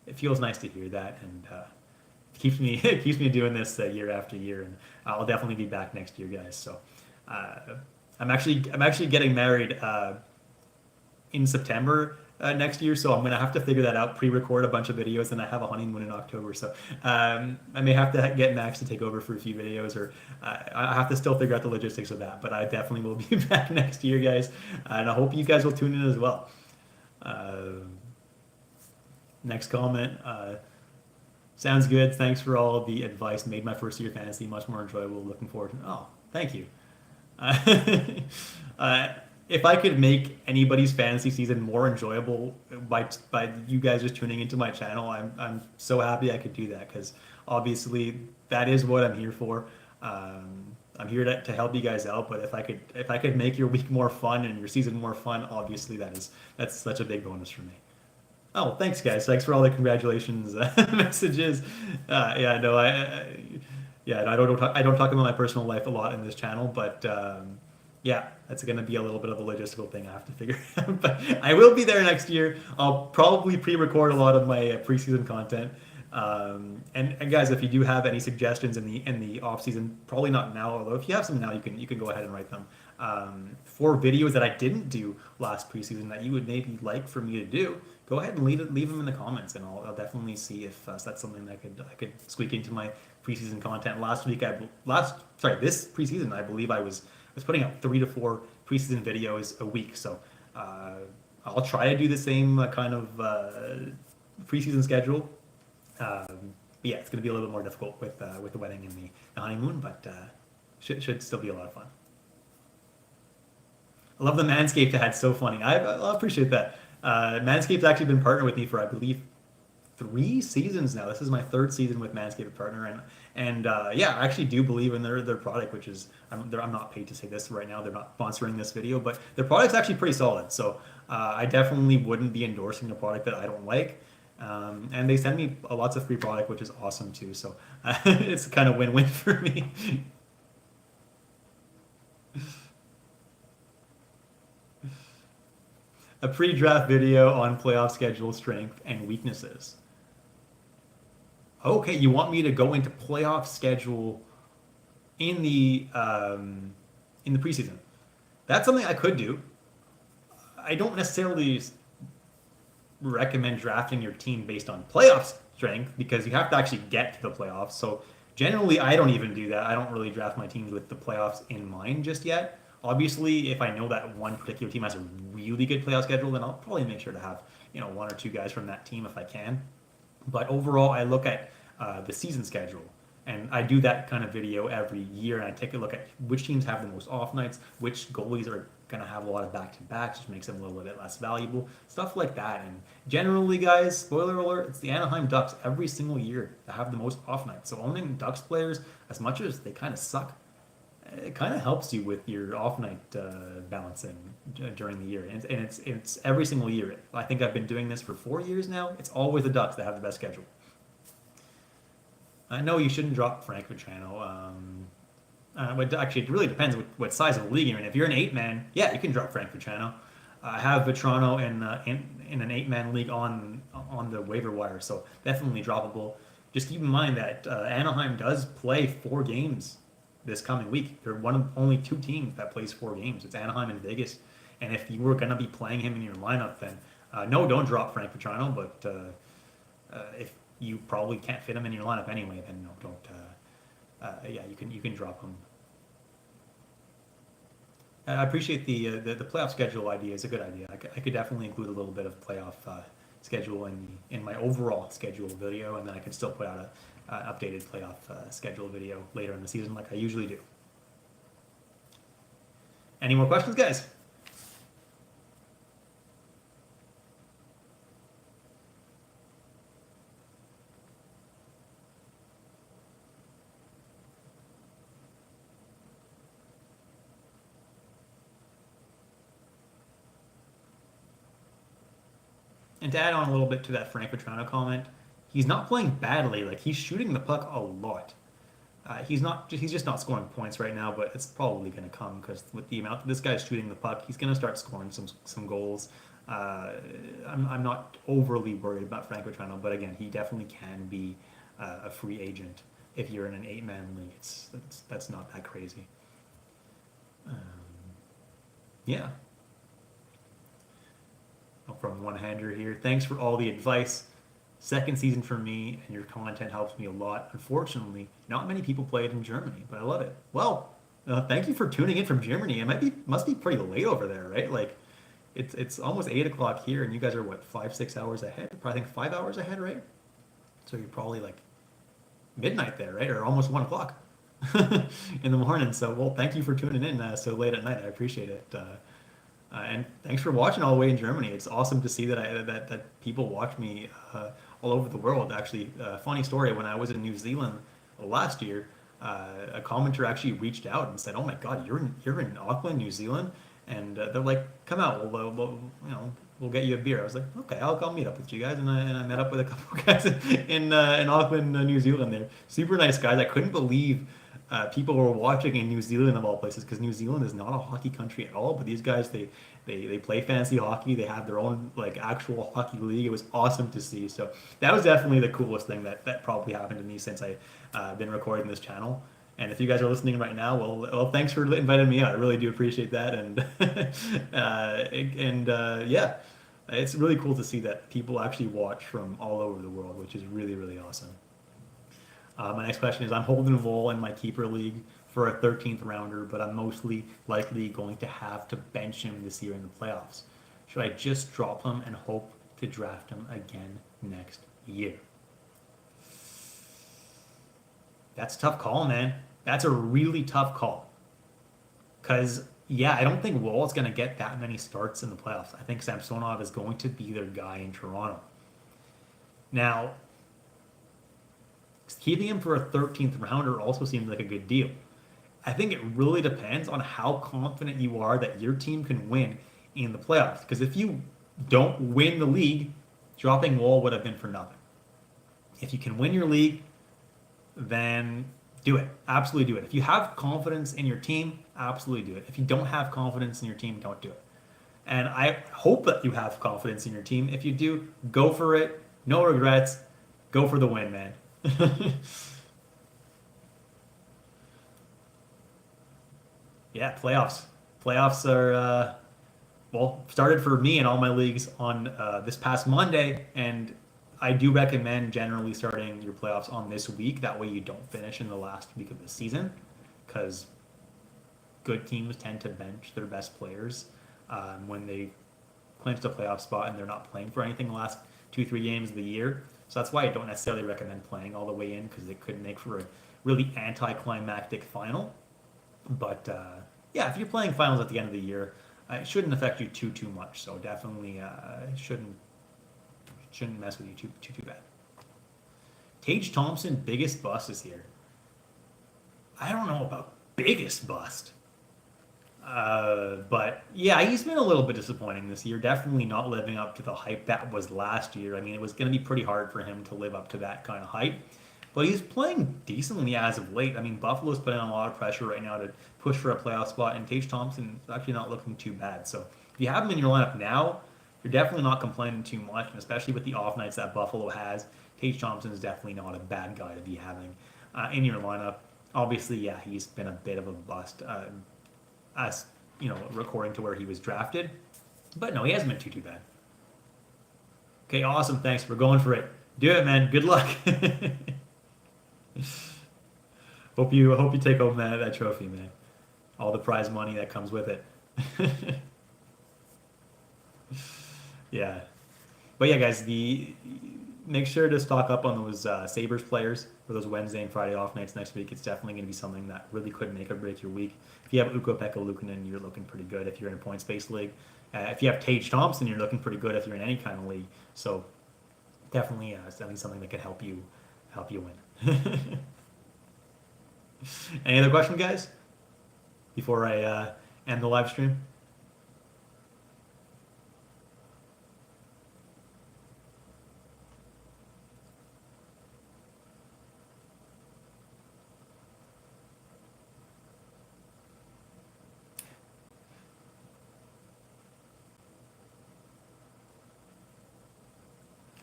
it feels nice to hear that, and it keeps me doing this year after year, and I'll definitely be back next year, guys. So. I'm actually getting married in September next year, so I'm gonna have to figure that out. Pre-record a bunch of videos, and I have a honeymoon in October, so I may have to get Max to take over for a few videos, or I have to still figure out the logistics of that. But I definitely will be back next year, guys, and I hope you guys will tune in as well. Next comment. Sounds good. Thanks for all the advice. Made my first year fantasy much more enjoyable. Looking forward to. Oh, thank you. If I could make anybody's fantasy season more enjoyable by you guys just tuning into my channel, I'm so happy I could do that because obviously that is what I'm here for. I'm here to help you guys out, but if I could make your week more fun and your season more fun, obviously that's such a big bonus for me. Oh, thanks guys. Thanks for all the congratulations messages. Yeah, no, I don't talk about my personal life a lot in this channel, but yeah, that's going to be a little bit of a logistical thing I have to figure out. But I will be there next year. I'll probably pre-record a lot of my preseason content. And guys, if you do have any suggestions in the off season, probably not now. Although if you have some now, you can go ahead and write them for videos that I didn't do last preseason that you would maybe like for me to do. Go ahead and leave them in the comments, and I'll definitely see if that's something that I could squeak into my preseason content. This preseason, I believe I was putting out 3 to 4 preseason videos a week. So I'll try to do the same kind of preseason schedule. But yeah, it's going to be a little bit more difficult with the wedding and the honeymoon, but should still be a lot of fun. I love the Manscaped ad. So funny. I appreciate that. Manscaped's actually been partnered with me for, I believe, 3 seasons now. This is my 3rd season with Manscaped partner, and yeah, I actually do believe in their product, which is I'm not paid to say this right now. They're not sponsoring this video, but their product's actually pretty solid. So I definitely wouldn't be endorsing a product that I don't like. And they send me lots of free product, which is awesome too. So it's kind of win-win for me. A pre-draft video on playoff schedule strength and weaknesses. Okay, you want me to go into playoff schedule in the preseason? That's something I could do. I don't necessarily recommend drafting your team based on playoff strength because you have to actually get to the playoffs. So generally, I don't even do that. I don't really draft my teams with the playoffs in mind just yet. Obviously, if I know that one particular team has a really good playoff schedule, then I'll probably make sure to have one or two guys from that team if I can. But overall, I look at the season schedule, and I do that kind of video every year, and I take a look at which teams have the most off nights, which goalies are going to have a lot of back-to-backs, which makes them a little bit less valuable, stuff like that. And generally, guys, spoiler alert, it's the Anaheim Ducks every single year that have the most off nights. So owning Ducks players, as much as they kind of suck, it kind of helps you with your off night balancing during the year, and it's every single year. I think I've been doing this for 4 years now. It's always the Ducks that have the best schedule. I know you shouldn't drop Frank Vitrano. But actually, it really depends what size of the league you're in. If you're an 8-man, yeah, you can drop Frank Vitrano. I have Vitrano in an 8-man league on the waiver wire, so definitely droppable. Just keep in mind that Anaheim does play 4 games this coming week. They're one of only 2 teams that plays 4 games. It's Anaheim and Vegas. And if you were going to be playing him in your lineup, then no, don't drop Frank Vitrano. But if you probably can't fit him in your lineup anyway, then no, don't. Yeah, you can drop him. I appreciate the playoff schedule idea. Is a good idea. I could definitely include a little bit of playoff schedule in my overall schedule video, and then I can still put out a updated playoff schedule video later in the season, like I usually do. Any more questions, guys? And to add on a little bit to that Frank Petrano comment, he's not playing badly. Like, he's shooting the puck a lot. He's just not scoring points right now, but it's probably going to come because with the amount that this guy's shooting the puck, he's going to start scoring some goals. I'm not overly worried about Frank Petrano, but again, he definitely can be a free agent if you're in an 8-man league. That's not that crazy. Yeah. From one hander here. Thanks for all the advice. Second season for me, and your content helps me a lot. Unfortunately, not many people play it in Germany, but I love it. Well, thank you for tuning in from Germany. It must be pretty late over there, right? Like, it's almost 8 o'clock here, and you guys are what, 5-6 hours ahead? Probably think 5 hours ahead, right? So you're probably like midnight there, right? Or almost 1 o'clock in the morning. So, well, thank you for tuning in so late at night. I appreciate it. And thanks for watching all the way in Germany. It's awesome to see that people watch me all over the world. Actually, funny story, when I was in New Zealand last year, a commenter actually reached out and said, "Oh my God, you're in Auckland, New Zealand," and they're like, "Come out, we'll get you a beer." I was like, "Okay, I'll meet up with you guys," and I met up with a couple of guys in Auckland, New Zealand. They're super nice guys. I couldn't believe people were watching in New Zealand of all places, because New Zealand is not a hockey country at all. But these guys, they play fancy hockey. They have their own like actual hockey league. It was awesome to see. So that was definitely the coolest thing that probably happened to me since I been recording this channel. And if you guys are listening right now, well, thanks for inviting me out. I really do appreciate that. And yeah, it's really cool to see that people actually watch from all over the world, which is really, really awesome. My next question is, I'm holding Vol in my keeper league for a 13th rounder, but I'm mostly likely going to have to bench him this year in the playoffs. Should I just drop him and hope to draft him again next year? That's a tough call, man. That's a really tough call. Because, yeah, I don't think Wall is going to get that many starts in the playoffs. I think Samsonov is going to be their guy in Toronto. Now, keeping him for a 13th rounder also seems like a good deal. I think it really depends on how confident you are that your team can win in the playoffs. Because if you don't win the league, dropping Wall would have been for nothing. If you can win your league, then do it. Absolutely do it. If you have confidence in your team, absolutely do it. If you don't have confidence in your team, don't do it. And I hope that you have confidence in your team. If you do, go for it. No regrets. Go for the win, man. Yeah, playoffs. Playoffs are well, started for me in all my leagues on this past Monday, and I do recommend generally starting your playoffs on this week. That way you don't finish in the last week of the season, because good teams tend to bench their best players when they clinch the playoff spot and they're not playing for anything the last 2-3 games of the year. So that's why I don't necessarily recommend playing all the way in, because it could make for a really anticlimactic final. But yeah, if you're playing finals at the end of the year, it shouldn't affect you too much. So definitely shouldn't mess with you too bad. Tage Thompson, biggest bust this year. I don't know about biggest bust. But yeah, he's been a little bit disappointing this year. Definitely not living up to the hype that was last year. I mean, it was going to be pretty hard for him to live up to that kind of hype. But he's playing decently as of late. I mean, Buffalo's putting on a lot of pressure right now to push for a playoff spot, and Tage Thompson is actually not looking too bad. So if you have him in your lineup now, you're definitely not complaining too much, and especially with the off nights that Buffalo has, Tage Thompson is definitely not a bad guy to be having in your lineup. Obviously, yeah, he's been a bit of a bust. As according to where he was drafted. But no, he hasn't been too bad. Okay, awesome. Thanks. We're going for it. Do it, man. Good luck. hope you take home that trophy, man. All the prize money that comes with it. Yeah. But yeah, guys, make sure to stock up on those Sabres players for those Wednesday and Friday off nights next week. It's definitely going to be something that really could make or break your week. If you have Ukko-Pekka Luukkonen, you're looking pretty good if you're in a points-based league. If you have Tage Thompson, you're looking pretty good if you're in any kind of league. So definitely something that could help you win. Any other questions, guys? Before I end the live stream?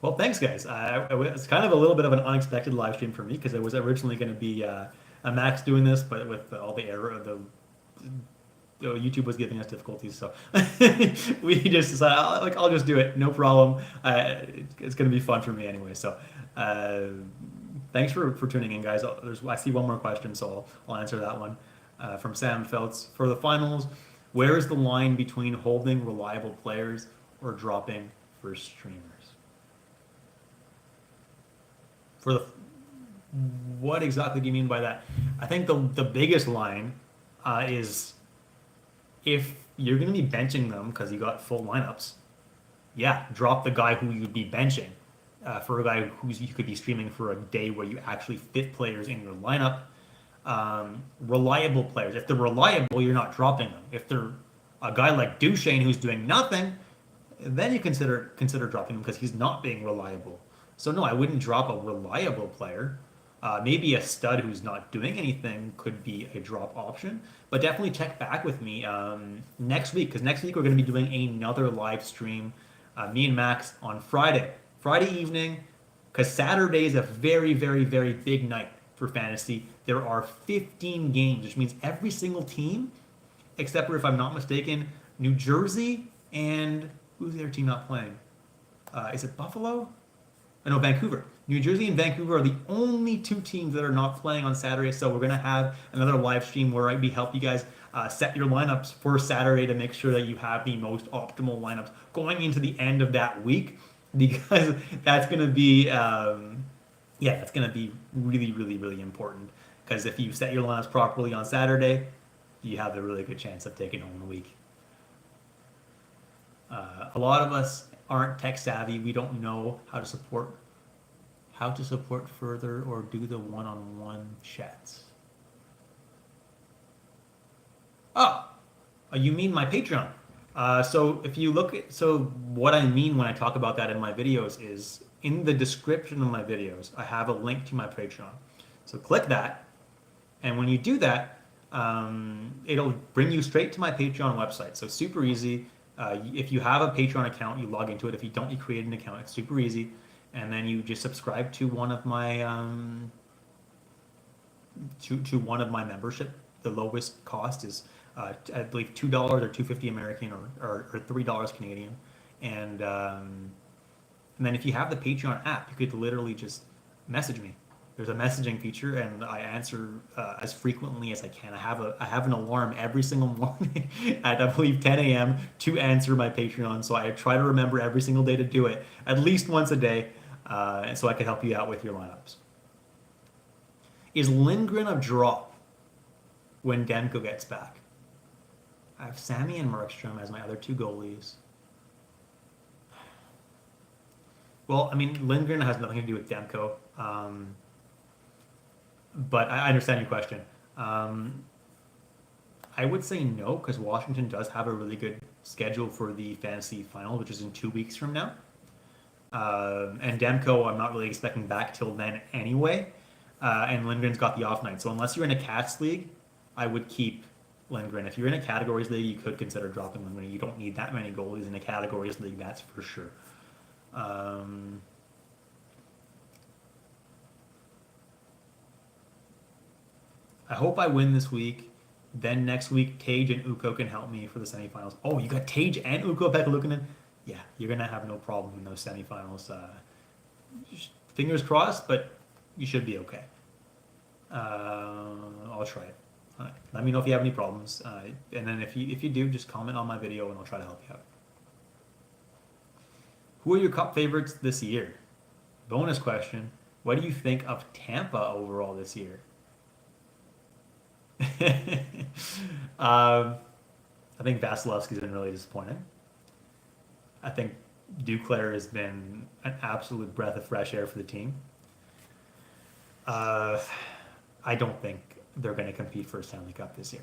Well, thanks, guys. It's kind of a little bit of an unexpected live stream for me, because it was originally going to be a Max doing this, but with all the error, YouTube was giving us difficulties, so we just decided, I'll just do it, no problem. It's going to be fun for me anyway. So thanks for tuning in, guys. I see one more question, so I'll answer that one from Sam Feltz. For the finals, where is the line between holding reliable players or dropping for streamers? For what exactly do you mean by that? I think the biggest line is if you're going to be benching them because you got full lineups, yeah, drop the guy who you'd be benching for a guy you could be streaming for a day where you actually fit players in your lineup. Reliable players. If they're reliable, you're not dropping them. If they're a guy like Duchesne who's doing nothing, then you consider dropping him because he's not being reliable. So no, I wouldn't drop a reliable player. Maybe a stud who's not doing anything could be a drop option, but definitely check back with me next week, because next week we're going to be doing another live stream, me and Max, on Friday evening, because Saturday is a very, very, very big night for fantasy. There are 15 games, which means every single team, except for, if I'm not mistaken, New Jersey and who's the other team not playing? Is it Buffalo? No, Vancouver. New Jersey and Vancouver are the only two teams that are not playing on Saturday, so we're going to have another live stream where we help you guys set your lineups for Saturday to make sure that you have the most optimal lineups going into the end of that week, because that's going to be, that's going to be really, really, really important, because if you set your lineups properly on Saturday, you have a really good chance of taking home the week. A lot of us aren't tech savvy. We don't know how to support further or do the one-on-one chats. Oh, you mean my Patreon? So if you look at, what I mean when I talk about that in my videos is in the description of my videos, I have a link to my Patreon. So click that, and when you do that, it'll bring you straight to my Patreon website. So super easy. If you have a Patreon account, you log into it. If you don't, you create an account. It's super easy. And then you just subscribe to one of my to one of my membership. The lowest cost is I believe $2 or 250 American or $3 Canadian, and and then if you have the Patreon app, you could literally just message me. There's a messaging feature, and I answer as frequently as I can. I have an alarm every single morning at I believe 10 a.m. to answer my Patreon. So I try to remember every single day to do it at least once a day, and so I can help you out with your lineups. Is Lindgren a drop when Demko gets back? I have Sammy and Markstrom as my other two goalies. Well, I mean, Lindgren has nothing to do with Demko, but I understand your question. I would say no, because Washington does have a really good schedule for the fantasy final, which is in 2 weeks from now. And Demko, I'm not really expecting back till then anyway. And Lindgren's got the off night. So unless you're in a Cats league, I would keep Lindgren. If you're in a categories league, you could consider dropping Lindgren. You don't need that many goalies in a categories league, that's for sure. I hope I win this week. Then next week, Tage and Ukko can help me for the semifinals. Oh, you got Tage and Ukko Pekka. Yeah, you're gonna have no problem in those semifinals. Fingers crossed, but you should be okay. I'll try it. Let me know if you have any problems, and then if you do, just comment on my video and I'll try to help you out. Who are your cup favorites this year? Bonus question: what do you think of Tampa overall this year? I think Vasilevsky's been really disappointing. I think Duclair has been an absolute breath of fresh air for the team. I don't think they're going to compete for a Stanley Cup this year.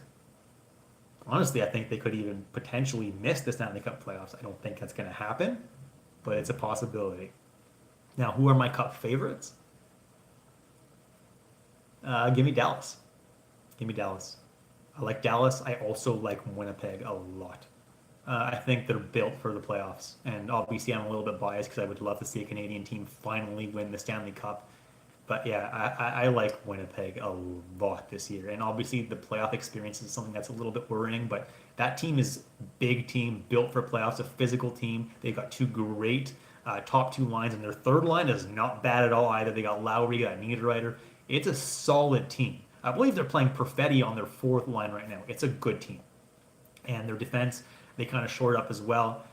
Honestly, I think they could even potentially miss the Stanley Cup playoffs. I don't think that's going to happen, but it's a possibility. Now, who are my cup favorites? Give me Dallas. Give me Dallas. I like Dallas. I also like Winnipeg a lot. I think they're built for the playoffs. And obviously, I'm a little bit biased because I would love to see a Canadian team finally win the Stanley Cup. But yeah, I like Winnipeg a lot this year. And obviously, the playoff experience is something that's a little bit worrying. But that team is a big team, built for playoffs, a physical team. They've got two great top two lines. And their third line is not bad at all either. They got Lowry, got Niederreiter. It's a solid team. I believe they're playing Perfetti on their fourth line right now. It's a good team. And their defense, they kind of short up as well.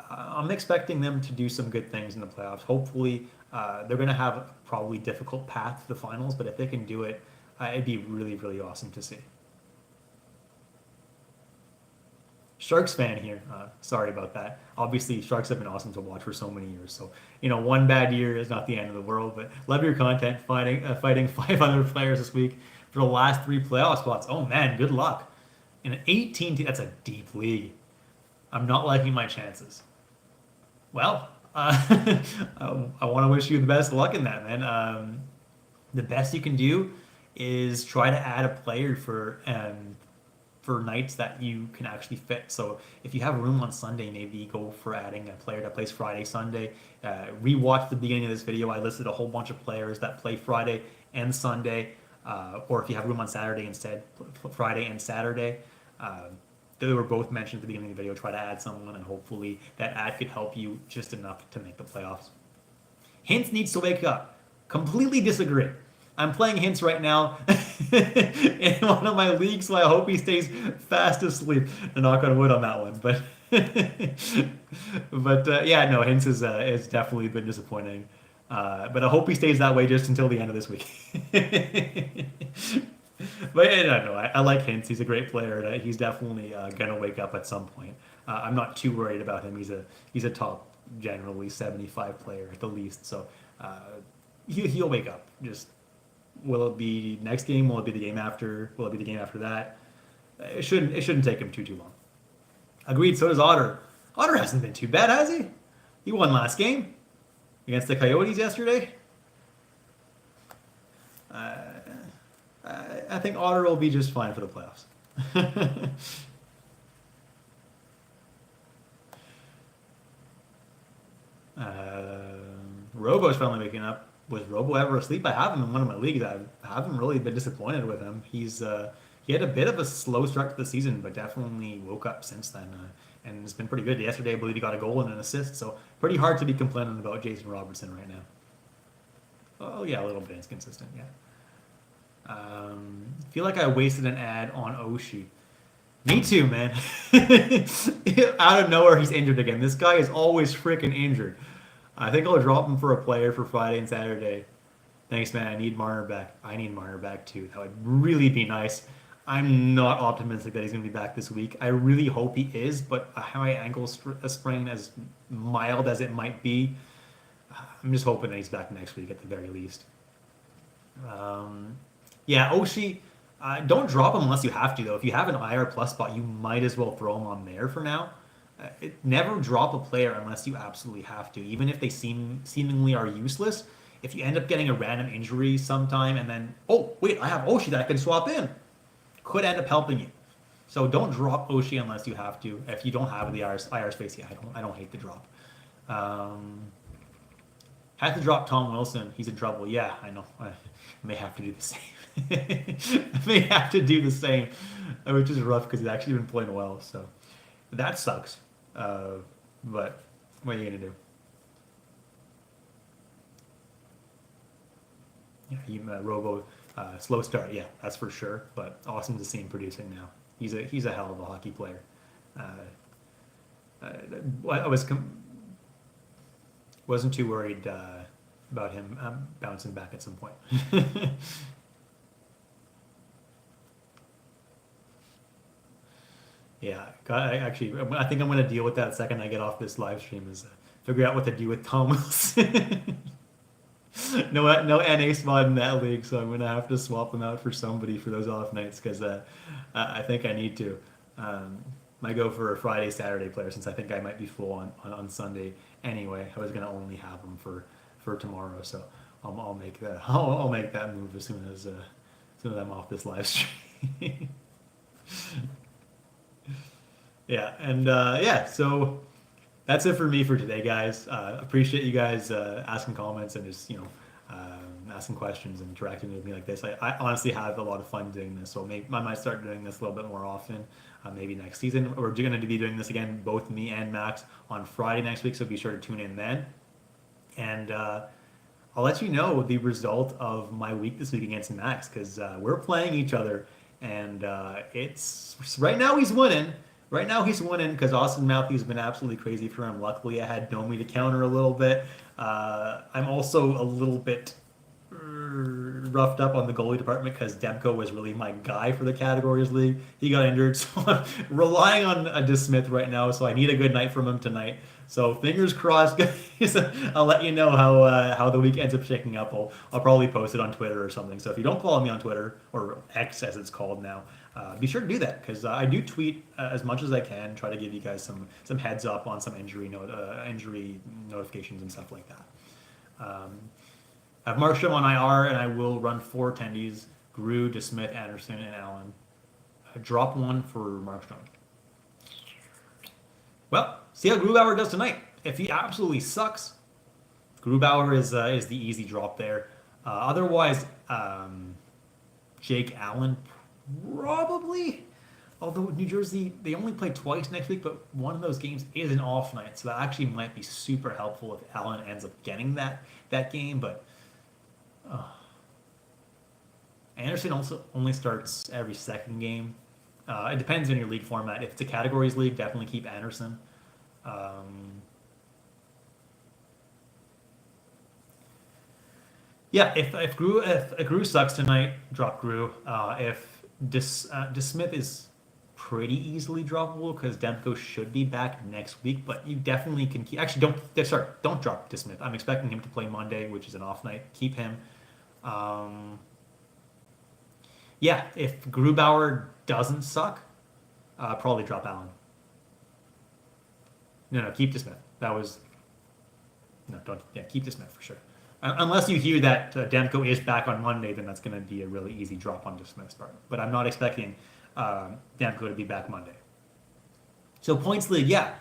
I'm expecting them to do some good things in the playoffs. Hopefully, they're going to have a probably difficult path to the finals, but if they can do it, it'd be really, really awesome to see. Sharks fan here. Sorry about that. Obviously, Sharks have been awesome to watch for so many years. So, one bad year is not the end of the world, but love your content fighting 500 players this week for the last 3 playoff spots. Oh man, good luck. In an 18 team, that's a deep league. I'm not liking my chances. Well, I want to wish you the best luck in that, man. The best you can do is try to add a player for nights that you can actually fit. So if you have room on Sunday, maybe go for adding a player that plays Friday, Sunday. Rewatch the beginning of this video. I listed a whole bunch of players that play Friday and Sunday. Or if you have room on Saturday instead, Friday and Saturday. They were both mentioned at the beginning of the video. Try to add someone, and hopefully that ad could help you just enough to make the playoffs. Hintz needs to wake up. Completely disagree. I'm playing Hintz right now in one of my leagues, so I hope he stays fast asleep. And knock on wood on that one. But yeah, no, Hintz has definitely been disappointing. But I hope he stays that way just until the end of this week. But yeah, no, I like Hintz. He's a great player. He's definitely gonna wake up at some point. I'm not too worried about him. He's a top, generally 75 player at the least. So he'll wake up. Just will it be next game? Will it be the game after? Will it be the game after that? It shouldn't take him too long. Agreed. So does Otter. Otter hasn't been too bad, has he? He won last game against the Coyotes yesterday. I think Otter will be just fine for the playoffs. Robo's finally waking up. Was Robo ever asleep? I have him in one of my leagues. I haven't really been disappointed with him. He's he had a bit of a slow start to the season, but definitely woke up since then. And it's been pretty good. Yesterday, I believe he got a goal and an assist, so pretty hard to be complaining about Jason Robertson right now. Oh, yeah, a little bit inconsistent, yeah. Feel like I wasted an ad on Oshie. Me too, man. Out of nowhere, he's injured again. This guy is always freaking injured. I think I'll drop him for a player for Friday and Saturday. Thanks, man. I need Marner back. I need Marner back too. That would really be nice. I'm not optimistic that he's going to be back this week. I really hope he is, but a high ankle sprain, as mild as it might be, I'm just hoping that he's back next week at the very least. Yeah, Oshie, don't drop him unless you have to, though. If you have an IR plus spot, you might as well throw him on there for now. Never drop a player unless you absolutely have to, even if they seemingly are useless. If you end up getting a random injury sometime and then, oh, wait, I have Oshie that I can swap in, could end up helping you. So don't drop Oshie unless you have to. If you don't have the IR space, yeah, I don't hate the drop. Had to drop Tom Wilson. He's in trouble. Yeah, I know. I may have to do the same. I may have to do the same, which is rough because he's actually been playing well. So that sucks. But what are you gonna do? Yeah, Robo, slow start. Yeah, that's for sure. But awesome to see him producing now. He's a hell of a hockey player. I wasn't too worried about him bouncing back at some point. Yeah, I think I'm going to deal with that second I get off this live stream is figure out what to do with Tom Wilson. No NA spot in that league, so I'm going to have to swap him out for somebody for those off nights because I think I need to. Might go for a Friday, Saturday player since I think I might be full on Sunday anyway. I was going to only have him for tomorrow, so I'll make that I'll make that move as soon as I'm off this live stream. Yeah, and yeah, so that's it for me for today, guys. Appreciate you guys asking comments and just asking questions and interacting with me like this. I honestly have a lot of fun doing this, so I might start doing this a little bit more often. Maybe next season. We're going to be doing this again, both me and Max, on Friday next week, so be sure to tune in then. And I'll let you know the result of my week this week against Max because we're playing each other, and it's right now he's winning. Right now he's winning because Austin Matthews has been absolutely crazy for him. Luckily, I had Domi to counter a little bit. I'm also a little bit roughed up on the goalie department because Demko was really my guy for the categories league. He got injured, so I'm relying on DeSmith right now. So I need a good night from him tonight. So fingers crossed, guys. I'll let you know how the week ends up shaking up. I'll probably post it on Twitter or something. So if you don't follow me on Twitter or X as it's called now, be sure to do that because I do tweet as much as I can. Try to give you guys some heads up on some injury notifications and stuff like that. I have Markstrom on IR, and I will run 4 attendees: Grew, DeSmith, Anderson, and Allen. Drop one for Markstrom. Well, see how Grubauer does tonight. If he absolutely sucks, Grubauer is the easy drop there. Otherwise, Jake Allen probably. Although New Jersey, they only play twice next week, but one of those games is an off night, so that actually might be super helpful if Allen ends up getting that game. But Anderson also only starts every second game. It depends on your league format. If it's a categories league, definitely keep Anderson. Yeah, if Grew sucks tonight, drop Grew. If DeSmith is pretty easily droppable because Demko should be back next week, but you definitely can keep. Actually, don't drop DeSmith. I'm expecting him to play Monday, which is an off night. Keep him. Yeah, if Grubauer doesn't suck, probably drop Allen. No, keep DeSmith. Keep DeSmith for sure. Unless you hear that Demko is back on Monday, then that's going to be a really easy drop on DeSmith's part. But I'm not expecting Demko to be back Monday. So points league, yeah.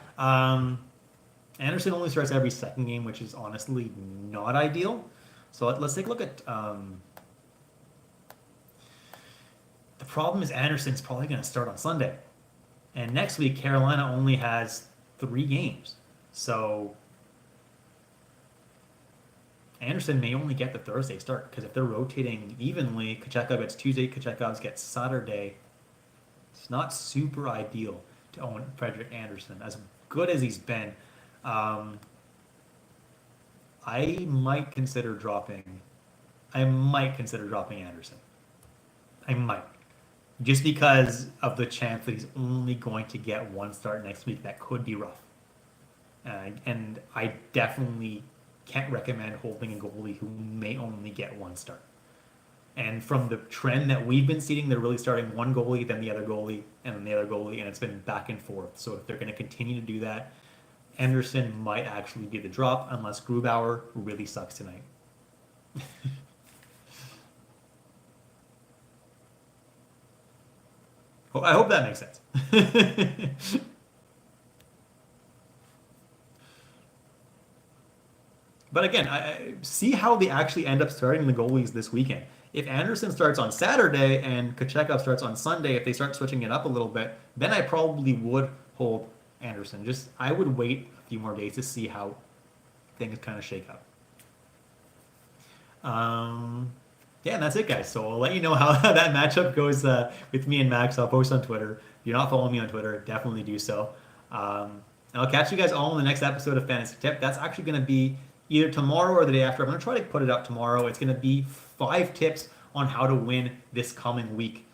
Anderson only starts every second game, which is honestly not ideal. So let's take a look at The problem is Anderson's probably going to start on Sunday. And next week, Carolina only has 3 games. So Anderson may only get the Thursday start because if they're rotating evenly, Kachekov gets Tuesday, Kachekov gets Saturday. It's not super ideal to own Frederick Anderson. As good as he's been, I might consider dropping. I might consider dropping Anderson. I might. Just because of the chance that he's only going to get one start next week, that could be rough. And I definitely can't recommend holding a goalie who may only get one start. And from the trend that we've been seeing, they're really starting one goalie, then the other goalie, and then the other goalie, and it's been back and forth. So if they're going to continue to do that, Anderson might actually be the drop unless Grubauer really sucks tonight. I hope that makes sense. But again, I see how they actually end up starting the goalies this weekend. If Anderson starts on Saturday and Kochekov starts on Sunday, if they start switching it up a little bit, then I probably would hold Anderson. Just I would wait a few more days to see how things kind of shake up. Yeah, and that's it, guys. So I'll let you know how that matchup goes with me and Max. I'll post on Twitter. If you're not following me on Twitter, definitely do so. And I'll catch you guys all in the next episode of Fantasy Tip. That's actually going to be either tomorrow or the day after. I'm going to try to put it out tomorrow. It's going to be 5 tips on how to win this coming week.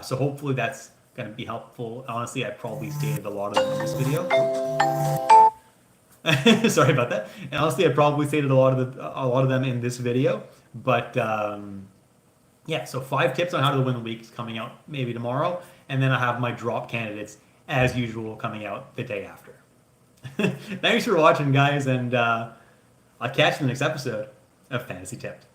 So hopefully that's going to be helpful. Honestly, I probably stated a lot of them in this video. Sorry about that. And honestly, I probably stated a lot of them in this video. But yeah, so 5 tips on how to win the week is coming out maybe tomorrow. And then I have my drop candidates, as usual, coming out the day after. Thanks for watching, guys, and I'll catch you in the next episode of Fantasy Tipped.